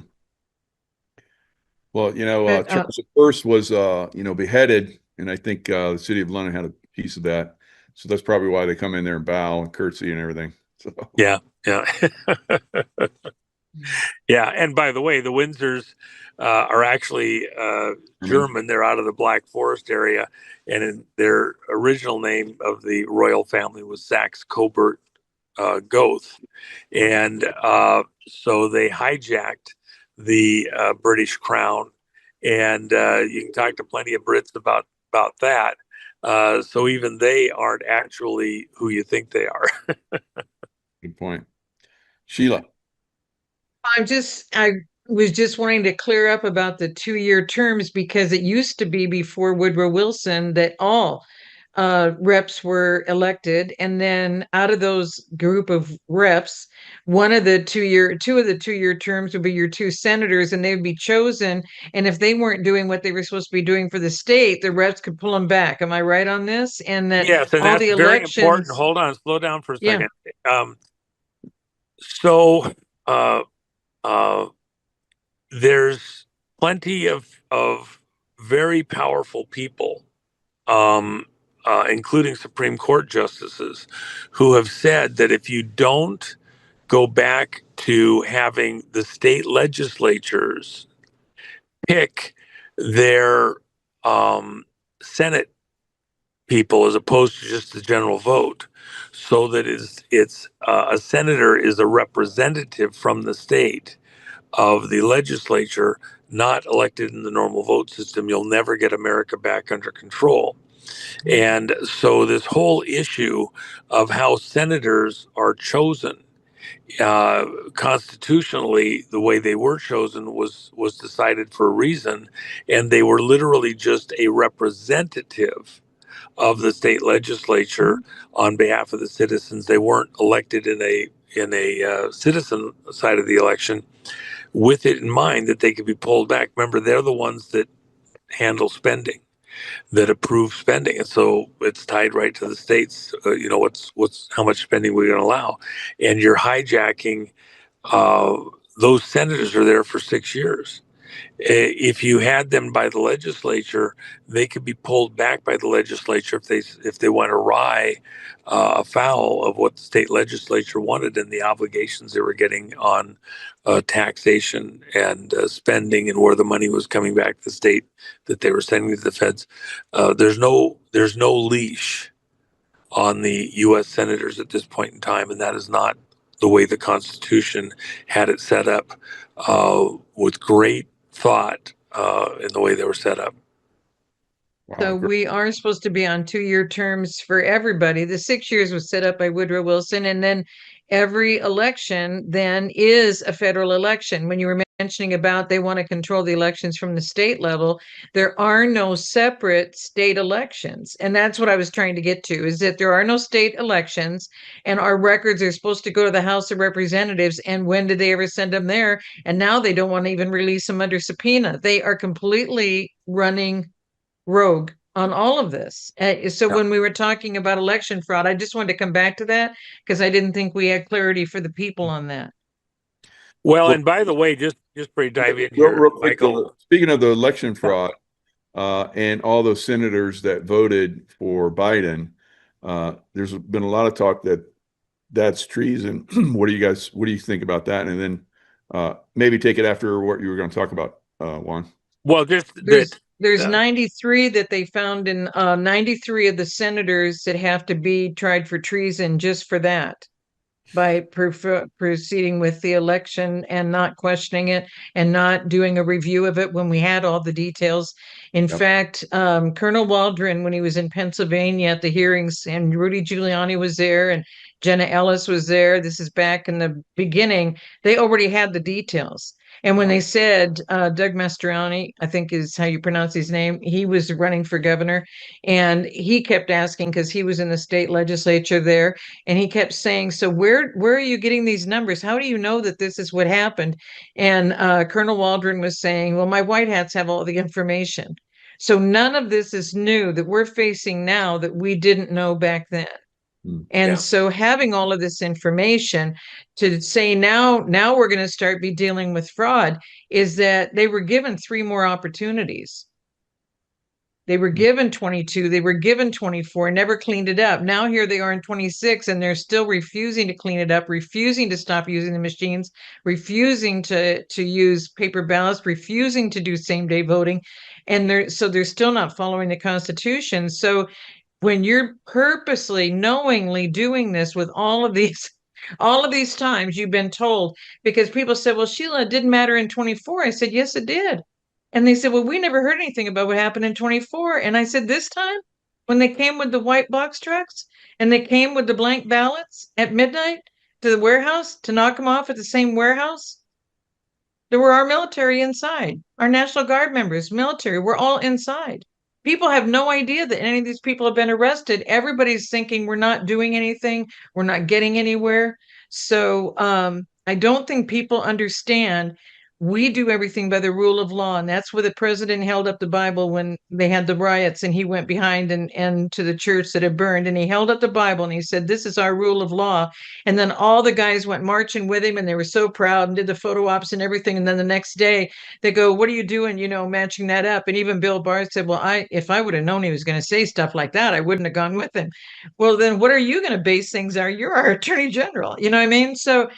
S1: Well,
S2: But
S1: Charles the First was, beheaded, and I think the city of London had a piece of that. So that's probably why they come in there and bow and curtsy and everything. So,
S3: Yeah, yeah. Yeah, and by the way, the Windsors are actually German. They're out of the Black Forest area, and their original name of the royal family was Saxe Coburg Goth, and so they hijacked the British crown, and you can talk to plenty of Brits about that. So even they aren't actually who you think they are.
S1: good point. Sheila.
S2: I was just wanting to clear up about the 2-year terms, because it used to be before Woodrow Wilson that all reps were elected, and then out of those group of reps, two of the 2-year terms would be your two senators, and they would be chosen. And if they weren't doing what they were supposed to be doing for the state, the reps could pull them back. Am I right on this? And that
S3: Yes, and
S2: all
S3: that's
S2: the
S3: very important.
S2: elections,
S3: Hold on, slow down for a
S2: yeah.
S3: second. So uh, uh, there's plenty of very powerful people, including Supreme Court justices, who have said that if you don't go back to having the state legislatures pick their Senate people as opposed to just the general vote, so that it's a senator is a representative from the state of the legislature, not elected in the normal vote system, you'll never get America back under control. And so this whole issue of how senators are chosen, constitutionally, the way they were chosen was decided for a reason, and they were literally just a representative of the state legislature on behalf of the citizens. They weren't elected in a citizen side of the election with it in mind that they could be pulled back. Remember, they're the ones that handle spending, that approve spending, and so it's tied right to the states. What's how much spending we're going to allow, and you're hijacking. Uh, those senators are there for 6 years. If you had them by the legislature, they could be pulled back by the legislature if they went awry, afoul of what the state legislature wanted and the obligations they were getting on taxation and spending, and where the money was coming back to the state that they were sending to the feds. There's no leash on the U.S. senators at this point in time, and that is not the way the Constitution had it set up, with great thought in the way they were set up.
S2: So
S1: Wow.
S2: we are supposed to be on 2-year terms for everybody. The 6 years was set up by Woodrow Wilson, and then every election then is a federal election. When you were mentioning about they want to control the elections from the state level, there are no separate state elections. And that's what I was trying to get to, is that there are no state elections, and our records are supposed to go to the House of Representatives. And when did they ever send them there? And now they don't want to even release them under subpoena. They are completely running rogue on all of this. So
S3: Yeah.
S2: when we were talking about election fraud, I just wanted to come back to that, because I didn't think we had clarity for the people on that.
S3: Well,
S1: Well,
S3: and by the way, just before you dive in
S1: real,
S3: here,
S1: real quick,
S3: Michael.
S1: speaking of the election fraud, and all those senators that voted for Biden, there's been a lot of talk that that's treason. What do you think about that? And then maybe take it after what you were going to talk about, Juan.
S3: Well, just
S2: There's
S3: that.
S2: there's 93 that they found, in 93 of the senators that have to be tried for treason just for that, by proceeding with the election and not questioning it and not doing a review of it when we had all the details. In
S1: Yep.
S2: fact, Colonel Waldron, when he was in Pennsylvania at the hearings, and Rudy Giuliani was there, and Jenna Ellis was there. This is back in the beginning. They already had the details. And when they said Doug Mastriani, I think is how you pronounce his name, he was running for governor, and he kept asking because he was in the state legislature there, and he kept saying, "So where are you getting these numbers? How do you know that this is what happened?" And Colonel Waldron was saying, "Well, my white hats have all the information." So none of this is new that we're facing now that we didn't know back then. And
S3: Yeah.
S2: so having all of this information to say now we're going to start be dealing with fraud is that they were given 3 more opportunities. They were given 22, they were given 24, never cleaned it up. Now here they are in 26 and they're still refusing to clean it up, refusing to stop using the machines, refusing to use paper ballots, refusing to do same-day voting. And they're still not following the Constitution. So when you're purposely, knowingly doing this with all of these times you've been told, because people said, "Well, Sheila, it didn't matter in 24." I said, "Yes, it did." And they said, "Well, we never heard anything about what happened in 24." And I said, "This time, when they came with the white box trucks and they came with the blank ballots at midnight to the warehouse to knock them off at the same warehouse, there were our military inside, our National Guard members, military, we're all inside. People have no idea that any of these people have been arrested. Everybody's thinking we're not doing anything, we're not getting anywhere. So I don't think people understand we do everything by the rule of law. And that's where the president held up the Bible when they had the riots and he went behind and to the church that had burned. And he held up the Bible and he said, "This is our rule of law." And then all the guys went marching with him and they were so proud and did the photo ops and everything. And then the next day they go, "What are you doing, matching that up?" And even Bill Barr said, "Well, if I would have known he was going to say stuff like that, I wouldn't have gone with him." Well, then what are you going to base things on? You're our attorney general. You know what I mean? So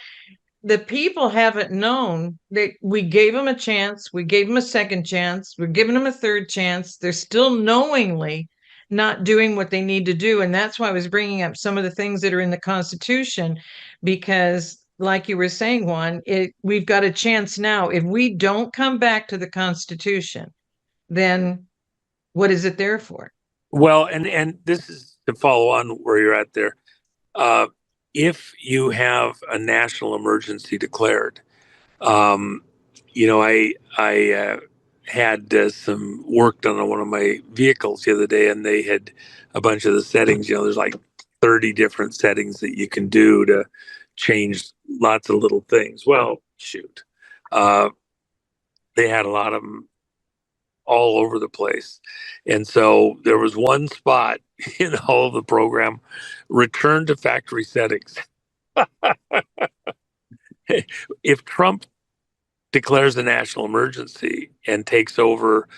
S2: the people haven't known that we gave them a chance. We gave them a second chance. We're giving them a third chance. They're still knowingly not doing what they need to do. And that's why I was bringing up some of the things that are in the Constitution, because like you were saying, Juan, we've got a chance now. If we don't come back to the Constitution, then what is it there for?
S3: Well, and this is to follow on where you're at there. Uh, if you have a national emergency declared, um, I had some work done on one of my vehicles the other day, and they had a bunch of the settings. There's like 30 different settings that you can do to change lots of little things. Well, shoot, they had a lot of them all over the place. And so there was one spot in all of the program, return to factory settings. If Trump declares a national emergency and takes over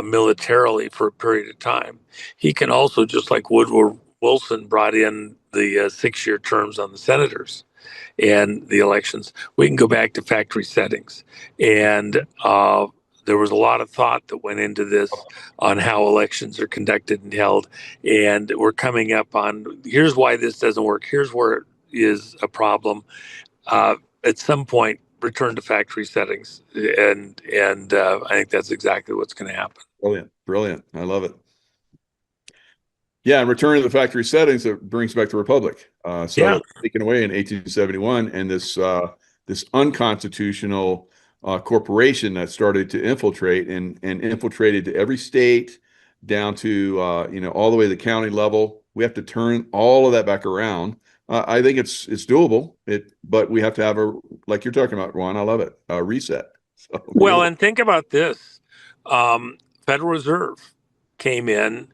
S3: militarily for a period of time, he can also, just like Woodrow Wilson brought in the 6-year terms on the senators and the elections, we can go back to factory settings. And there was a lot of thought that went into this on how elections are conducted and held. And we're coming up on, here's why this doesn't work. Here's where it is a problem. At some point, return to factory settings. And I think that's exactly what's going to happen.
S1: Brilliant. I love it. Yeah, and returning to the factory settings, it brings back the Republic. So
S3: Yeah.
S1: that was taken away in 1871, and this unconstitutional corporation that started to infiltrate and infiltrated to every state down to all the way to the county level. We have to turn all of that back around. I think it's doable. But we have to have like you're talking about, Juan. I love it. A reset. So,
S3: Well, and think about this. Federal Reserve came in,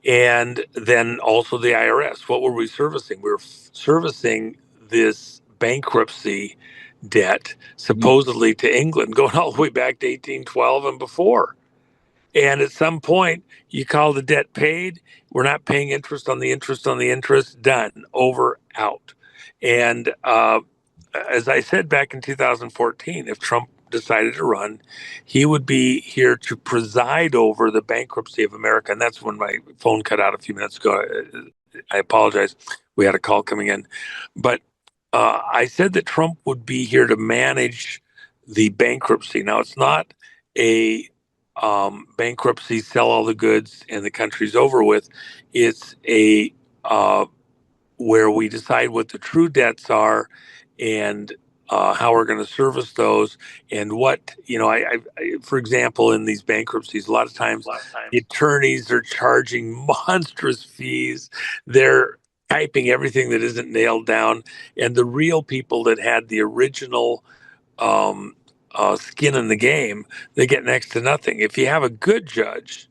S3: and then also the IRS. What were we servicing? We were servicing this bankruptcy debt, supposedly to England, going all the way back to 1812 and before. And at some point, you call the debt paid. We're not paying interest on the interest on the interest. Done. Over. Out. And as I said back in 2014, if Trump decided to run, he would be here to preside over the bankruptcy of America. And that's when my phone cut out a few minutes ago. I apologize. We had a call coming in. But I said that Trump would be here to manage the bankruptcy. Now, it's not a bankruptcy, sell all the goods, and the country's over with. It's a where we decide what the true debts are and how we're going to service those, and what, for example, in these bankruptcies, a lot of times the attorneys are charging monstrous fees. They're typing everything that isn't nailed down, and the real people that had the original skin in the game, they get next to nothing. If you have a good judge,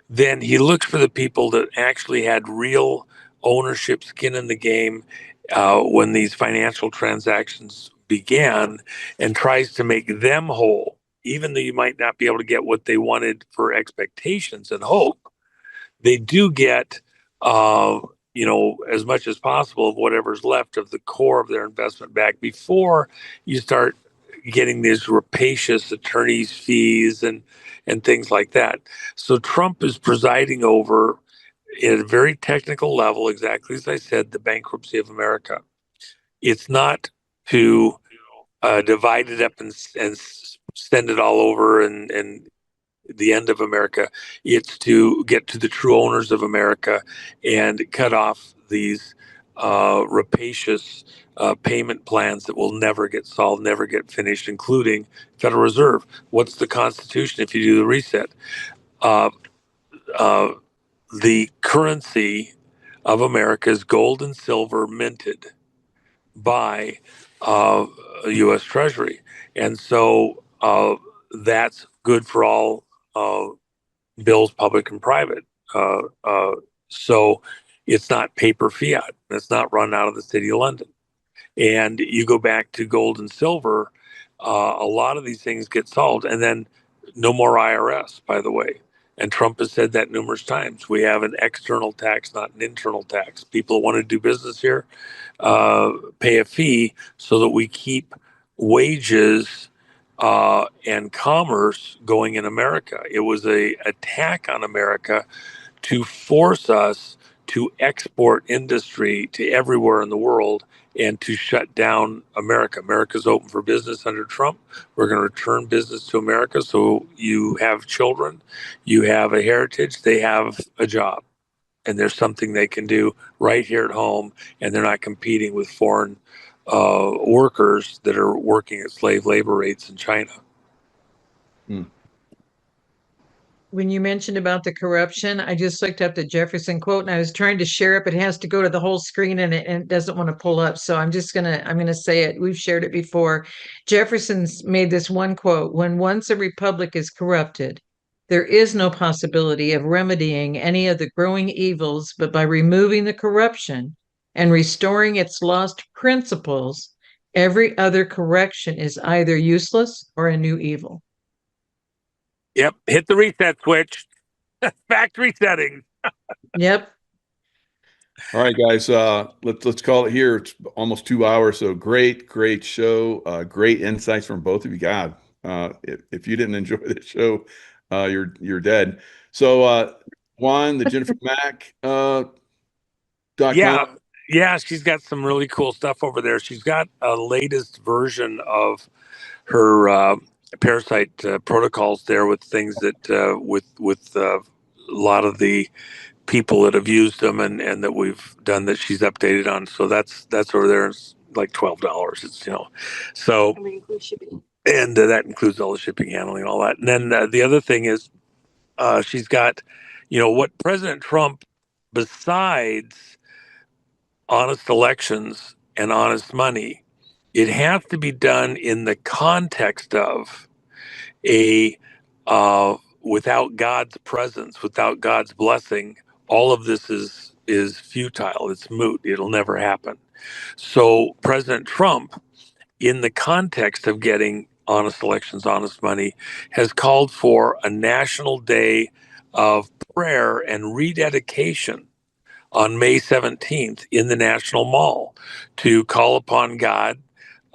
S3: then he looks for the people that actually had real ownership, skin in the game when these financial transactions began, and tries to make them whole, even though you might not be able to get what they wanted for expectations and hope. They do get, as much as possible of whatever's left of the core of their investment back before you start getting these rapacious attorneys' fees and things like that. So Trump is presiding over, at a very technical level, exactly as I said, the bankruptcy of America. It's not to divide it up and send it all over and the end of America. It's to get to the true owners of America and cut off these rapacious payment plans that will never get solved, never get finished, including Federal Reserve. What's the Constitution if you do the reset? Uh, uh, the currency of America is gold and silver minted by U.S. Treasury. And so that's good for all bills, public and private. Uh, uh, so it's not paper fiat. It's not run out of the city of London. And you go back to gold and silver, a lot of these things get solved. And then no more IRS, by the way. And Trump has said that numerous times. We have an external tax, not an internal tax. People who want to do business here pay a fee so that we keep wages and commerce going in America. It was a attack on America to force us to export industry to everywhere in the world and to shut down America. America's open for business under Trump. We're going to return business to America. So you have children, you have a heritage, they have a job, and there's something they can do right here at home, and they're not competing with foreign workers that are working at slave labor rates in China.
S1: Hmm.
S2: When you mentioned about the corruption, I just looked up the Jefferson quote and I was trying to share it, but it has to go to the whole screen and it doesn't want to pull up. So I'm gonna say it. We've shared it before. Jefferson's made this one quote: "When once a republic is corrupted, there is no possibility of remedying any of the growing evils, but by removing the corruption and restoring its lost principles, every other correction is either useless or a new evil."
S3: Yep, hit the reset switch. Factory settings.
S2: Yep.
S1: All right, guys. Let's call it here. It's almost 2 hours. So great show. Great insights from both of you. God, if you didn't enjoy the show, you're dead. So Juan, the Jennifer Mack
S3: Yeah,
S1: .com.
S3: yeah, she's got some really cool stuff over there. She's got a latest version of her parasite protocols there, with things that with a lot of the people that have used them and that we've done, that she's updated on. So that's over there. It's like $12. It's so, and that includes all the shipping, handling, and all that. And then the other thing is she's got, what President Trump, besides honest elections and honest money, it has to be done in the context of a without God's presence, without God's blessing, all of this is futile. It's moot. It'll never happen. So President Trump, in the context of getting honest elections, honest money, has called for a national day of prayer and rededication on May 17th in the National Mall to call upon God,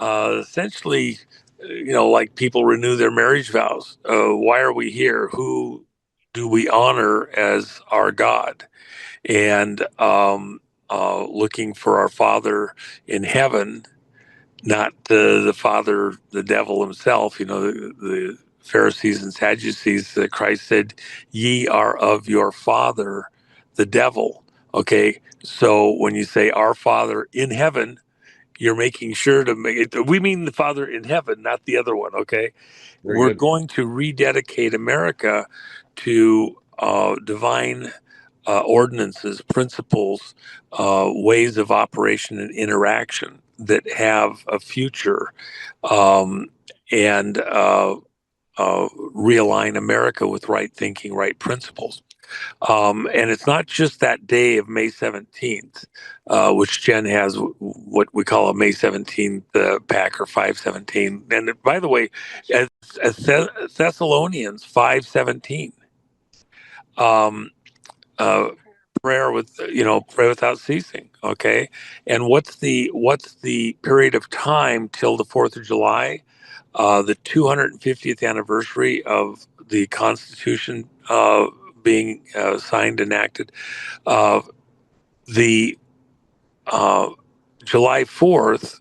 S3: essentially, like people renew their marriage vows. Why are we here? Who do we honor as our God? And looking for our Father in heaven, not the Father, the devil himself. The Pharisees and Sadducees, Christ said, "Ye are of your father, the devil." Okay, so when you say our Father in heaven, you're making sure to make it. We mean the Father in heaven, not the other one. Okay,
S1: Very
S3: we're
S1: good.
S3: going to rededicate America to divine ordinances, principles, ways of operation and interaction that have a future, and realign America with right thinking, right principles. And it's not just that day of May 17th, which Jen has what we call a May 17th Packer 517. And by the way, as Thessalonians 517, um, uh, prayer with, pray without ceasing. Okay. And what's the period of time till the 4th of July? The 250th anniversary of the Constitution being signed and enacted. Uh, the July 4th,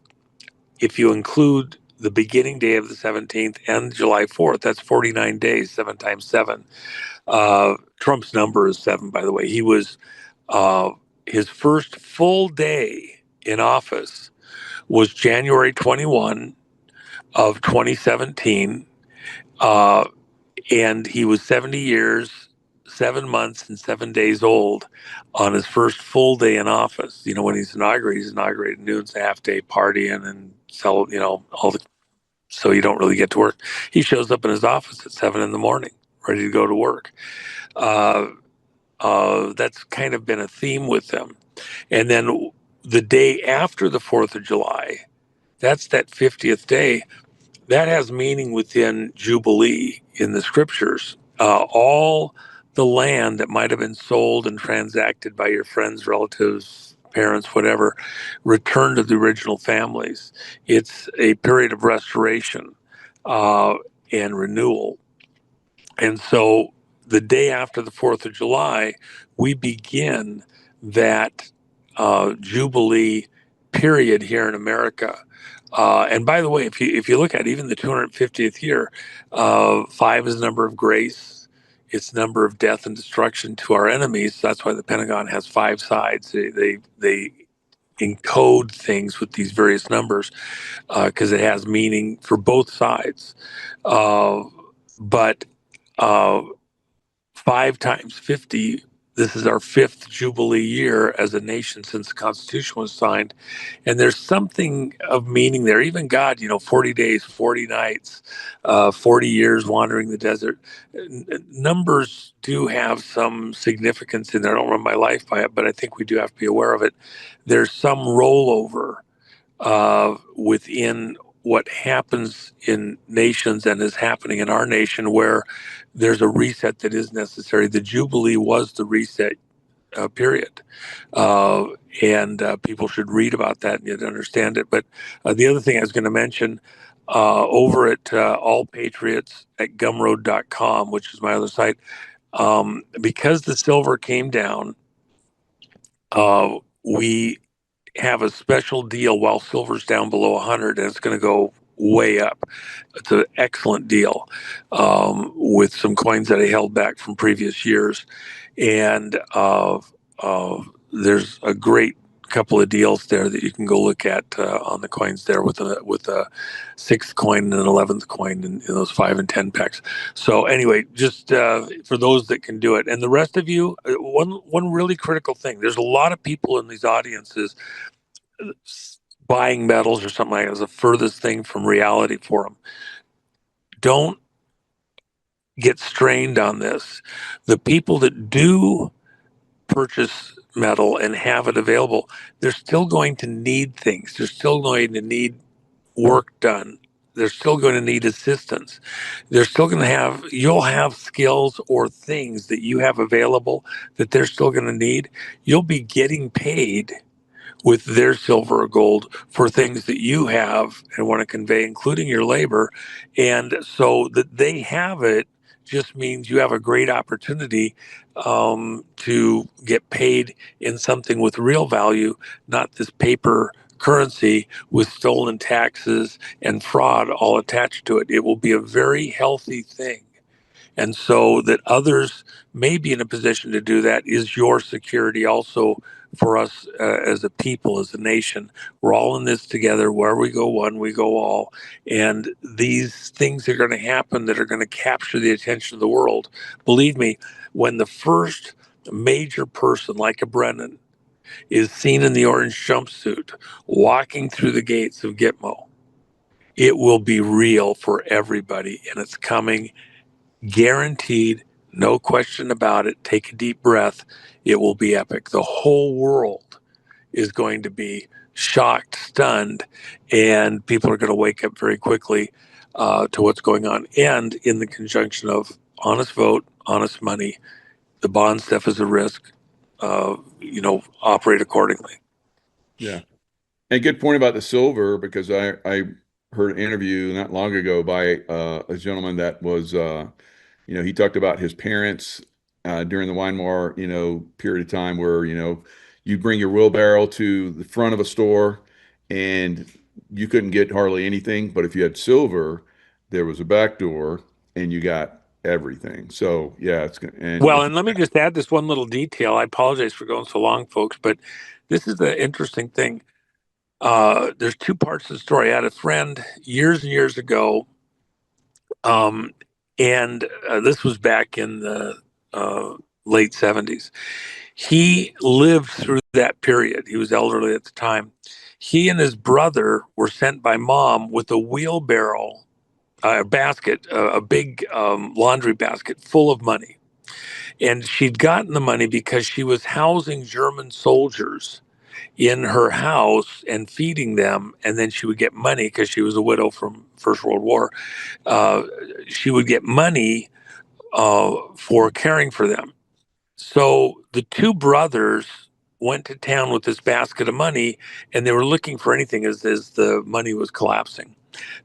S3: if you include the beginning day of the 17th and July 4th, that's 49 days, 7 times 7. Trump's number is 7, by the way. He was, his first full day in office was January 21 of 2017. And he was 70 years, 7 months, and 7 days old on his first full day in office. When he's inaugurated at noon, it's a half day partying and sell, all the, so you don't really get to work. He shows up in his office at 7 in the morning, ready to go to work. Uh, that's kind of been a theme with them. And then the day after the 4th of July, that's that 50th day. That has meaning within Jubilee in the scriptures. All the land that might have been sold and transacted by your friends, relatives, parents, whatever, return to the original families. It's a period of restoration and renewal. And so the day after the 4th of July, we begin that Jubilee period here in America. And by the way, if you look at even the 250th year, 5 is the number of grace. It's the number of death and destruction to our enemies. That's why the Pentagon has 5 sides. They encode things with these various numbers because it has meaning for both sides. But uh, 5 times 50, this is our 5th Jubilee year as a nation since the Constitution was signed. And there's something of meaning there. Even God, 40 days, 40 nights, 40 years wandering the desert. Numbers do have some significance in there. I don't run my life by it, but I think we do have to be aware of it. There's some rollover within what happens in nations and is happening in our nation where there's a reset that is necessary. The Jubilee was the reset period. Uh, and people should read about that and understand it. But the other thing I was going to mention over at All Patriots at gumroad.com, which is my other site, because the silver came down, we have a special deal while silver's down below 100, and it's going to go way up. It's an excellent deal with some coins that I held back from previous years. And there's a great couple of deals there that you can go look at on the coins there with a 6th coin and an 11th coin in those 5 and 10 packs. So anyway, just for those that can do it, and the rest of you, one really critical thing. There's a lot of people in these audiences buying metals or something like that is the furthest thing from reality for them. Don't get strained on this. The people that do purchase metal and have it available, they're still going to need things. They're still going to need work done. They're still going to need assistance. They're still going to you'll have skills or things that you have available that they're still going to need. You'll be getting paid with their silver or gold for things that you have and want to convey, including your labor. And so that they have it just means you have a great opportunity to get paid in something with real value, not this paper currency with stolen taxes and fraud all attached to it. It will be a very healthy thing And so that others may be in a position to do that is your security also for us as a people, as a nation. We're all in this together. Where we go one, we go all. And these things are going to happen that are going to capture the attention of the world. Believe me, when the first major person like a Brennan is seen in the orange jumpsuit walking through the gates of Gitmo, it will be real for everybody, and it's coming, guaranteed, no question about it. Take a deep breath. It will be epic. The whole world is going to be shocked, stunned, and people are going to wake up very quickly to what's going on. And in the conjunction of honest vote, honest money, the bond stuff is a risk. Operate accordingly.
S1: Yeah. And good point about the silver, because I heard an interview not long ago by a gentleman that was, he talked about his parents during the Weimar, period of time where, you bring your wheelbarrow to the front of a store and you couldn't get hardly anything. But if you had silver, there was a back door and you got everything. So yeah,
S3: And let me just add this one little detail. I apologize for going so long, folks, but this is the interesting thing. There's two parts of the story. I had a friend years and years ago, and this was back in the late 70s. He lived through that period. He was elderly at the time. He and his brother were sent by mom with a wheelbarrow, a basket, a big laundry basket full of money. And she'd gotten the money because she was housing German soldiers in her house and feeding them. And then she would get money because she was a widow from First World War. She would get money for caring for them. So the two brothers went to town with this basket of money, and they were looking for anything as the money was collapsing.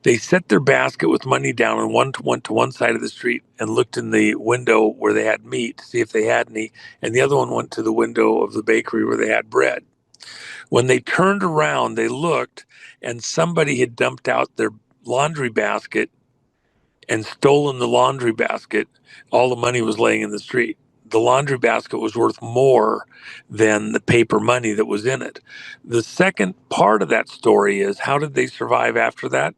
S3: They set their basket with money down and one went to one side of the street and looked in the window where they had meat to see if they had any, and the other one went to the window of the bakery where they had bread. When they turned around, they looked, and somebody had dumped out their laundry basket and stolen the laundry basket. All the money was laying in the street. The laundry basket was worth more than the paper money that was in it. The second part of that story is, how did they survive after that?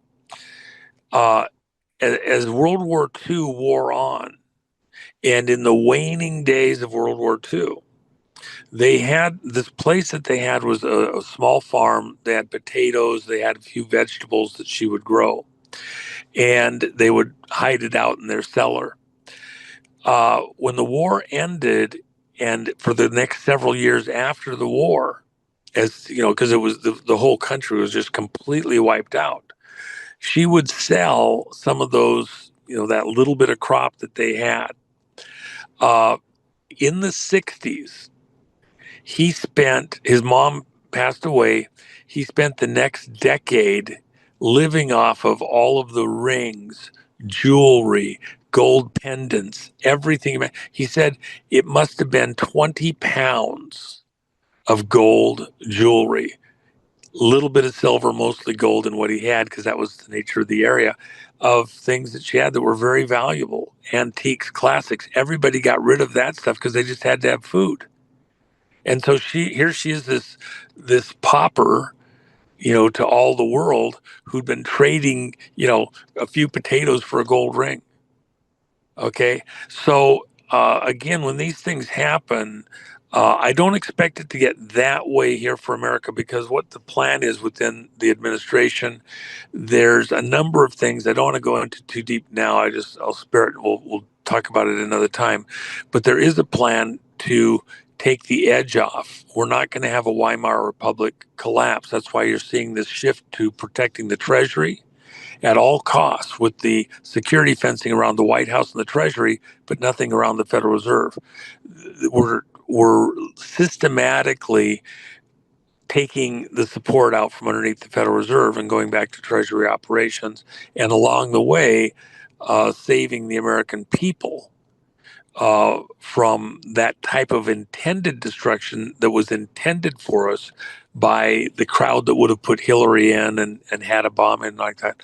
S3: As World War II wore on, and in the waning days of World War II, they had this place that they had was a small farm. They had potatoes, they had a few vegetables that she would grow, and they would hide it out in their cellar. When the war ended, and for the next several years after the war, as you know, because it was the whole country was just completely wiped out, she would sell some of those, that little bit of crop that they had. In the 60s, his mom passed away. He spent the next decade living off of all of the rings, jewelry, gold pendants, everything. He said it must have been 20 pounds of gold jewelry, little bit of silver, mostly gold in what he had, because that was the nature of the area, of things that she had that were very valuable, antiques, classics. Everybody got rid of that stuff because they just had to have food. And so she is this pauper, to all the world, who'd been trading, a few potatoes for a gold ring. Okay. So again, when these things happen, I don't expect it to get that way here for America, because what the plan is within the administration, there's a number of things. I don't want to go into too deep now. I'll spare it. We'll talk about it another time. But there is a plan to take the edge off. We're not going to have a Weimar Republic collapse. That's why you're seeing this shift to protecting the Treasury at all costs, with the security fencing around the White House and the Treasury, but nothing around the Federal Reserve. We're systematically taking the support out from underneath the Federal Reserve and going back to Treasury operations, and along the way, saving the American people from that type of intended destruction that was intended for us by the crowd that would have put Hillary in and had a bomb in like that.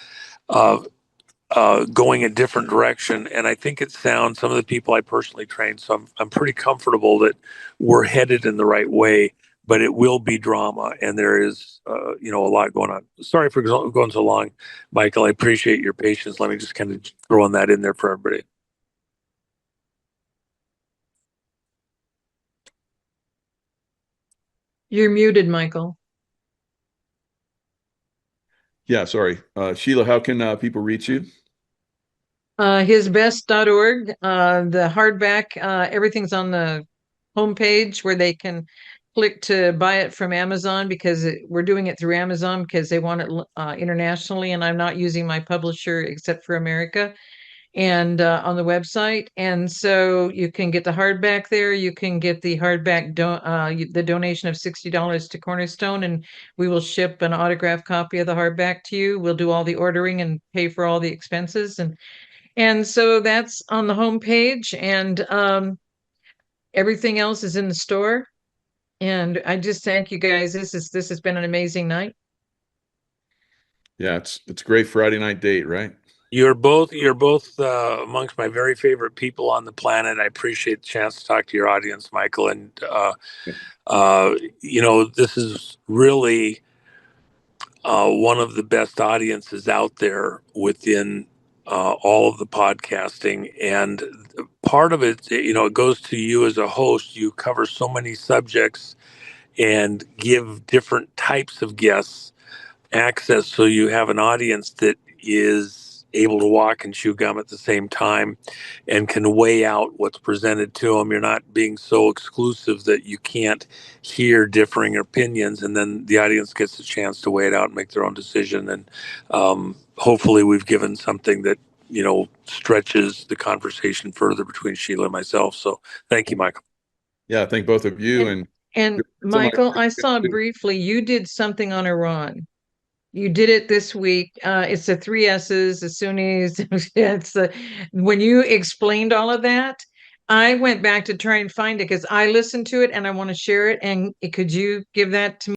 S3: going a different direction. And I think it sounds, some of the people I personally trained, so I'm pretty comfortable that we're headed in the right way, but it will be drama. And there is, a lot going on. Sorry for going so long, Michael. I appreciate your patience. Let me just kind of throw in that in there for everybody.
S2: You're muted, Michael.
S1: Yeah, sorry. Sheila, how can people reach you?
S2: Hisbest.org. The hardback, everything's on the homepage where they can click to buy it from Amazon because we're doing it through Amazon because they want it internationally, and I'm not using my publisher except for America and on the website. And so you can get the hardback there. You can get the hardback the donation of $60 to Cornerstone, and we will ship an autographed copy of the hardback to you. We'll do all the ordering and pay for all the expenses, and so that's on the homepage, and everything else is in the store. And I just thank you guys. This has been an amazing night.
S1: Yeah, it's a great Friday night date, right?
S3: You're both amongst my very favorite people on the planet. I appreciate the chance to talk to your audience, Michael. And this is really one of the best audiences out there within all of the podcasting. And part of it, it goes to you as a host. You cover so many subjects and give different types of guests access, so you have an audience that is able to walk and chew gum at the same time and can weigh out what's presented to them. You're not being so exclusive that you can't hear differing opinions, and then the audience gets a chance to weigh it out and make their own decision. And hopefully we've given something that stretches the conversation further between Sheila and myself. So thank you, Michael.
S1: Yeah, thank both of you.
S2: And Michael, I saw briefly you did something on Iran. You did it this week. It's the three S's, the Sunnis. It's when you explained all of that, I went back to try and find it because I listened to it and I want to share it. And could you give that to me?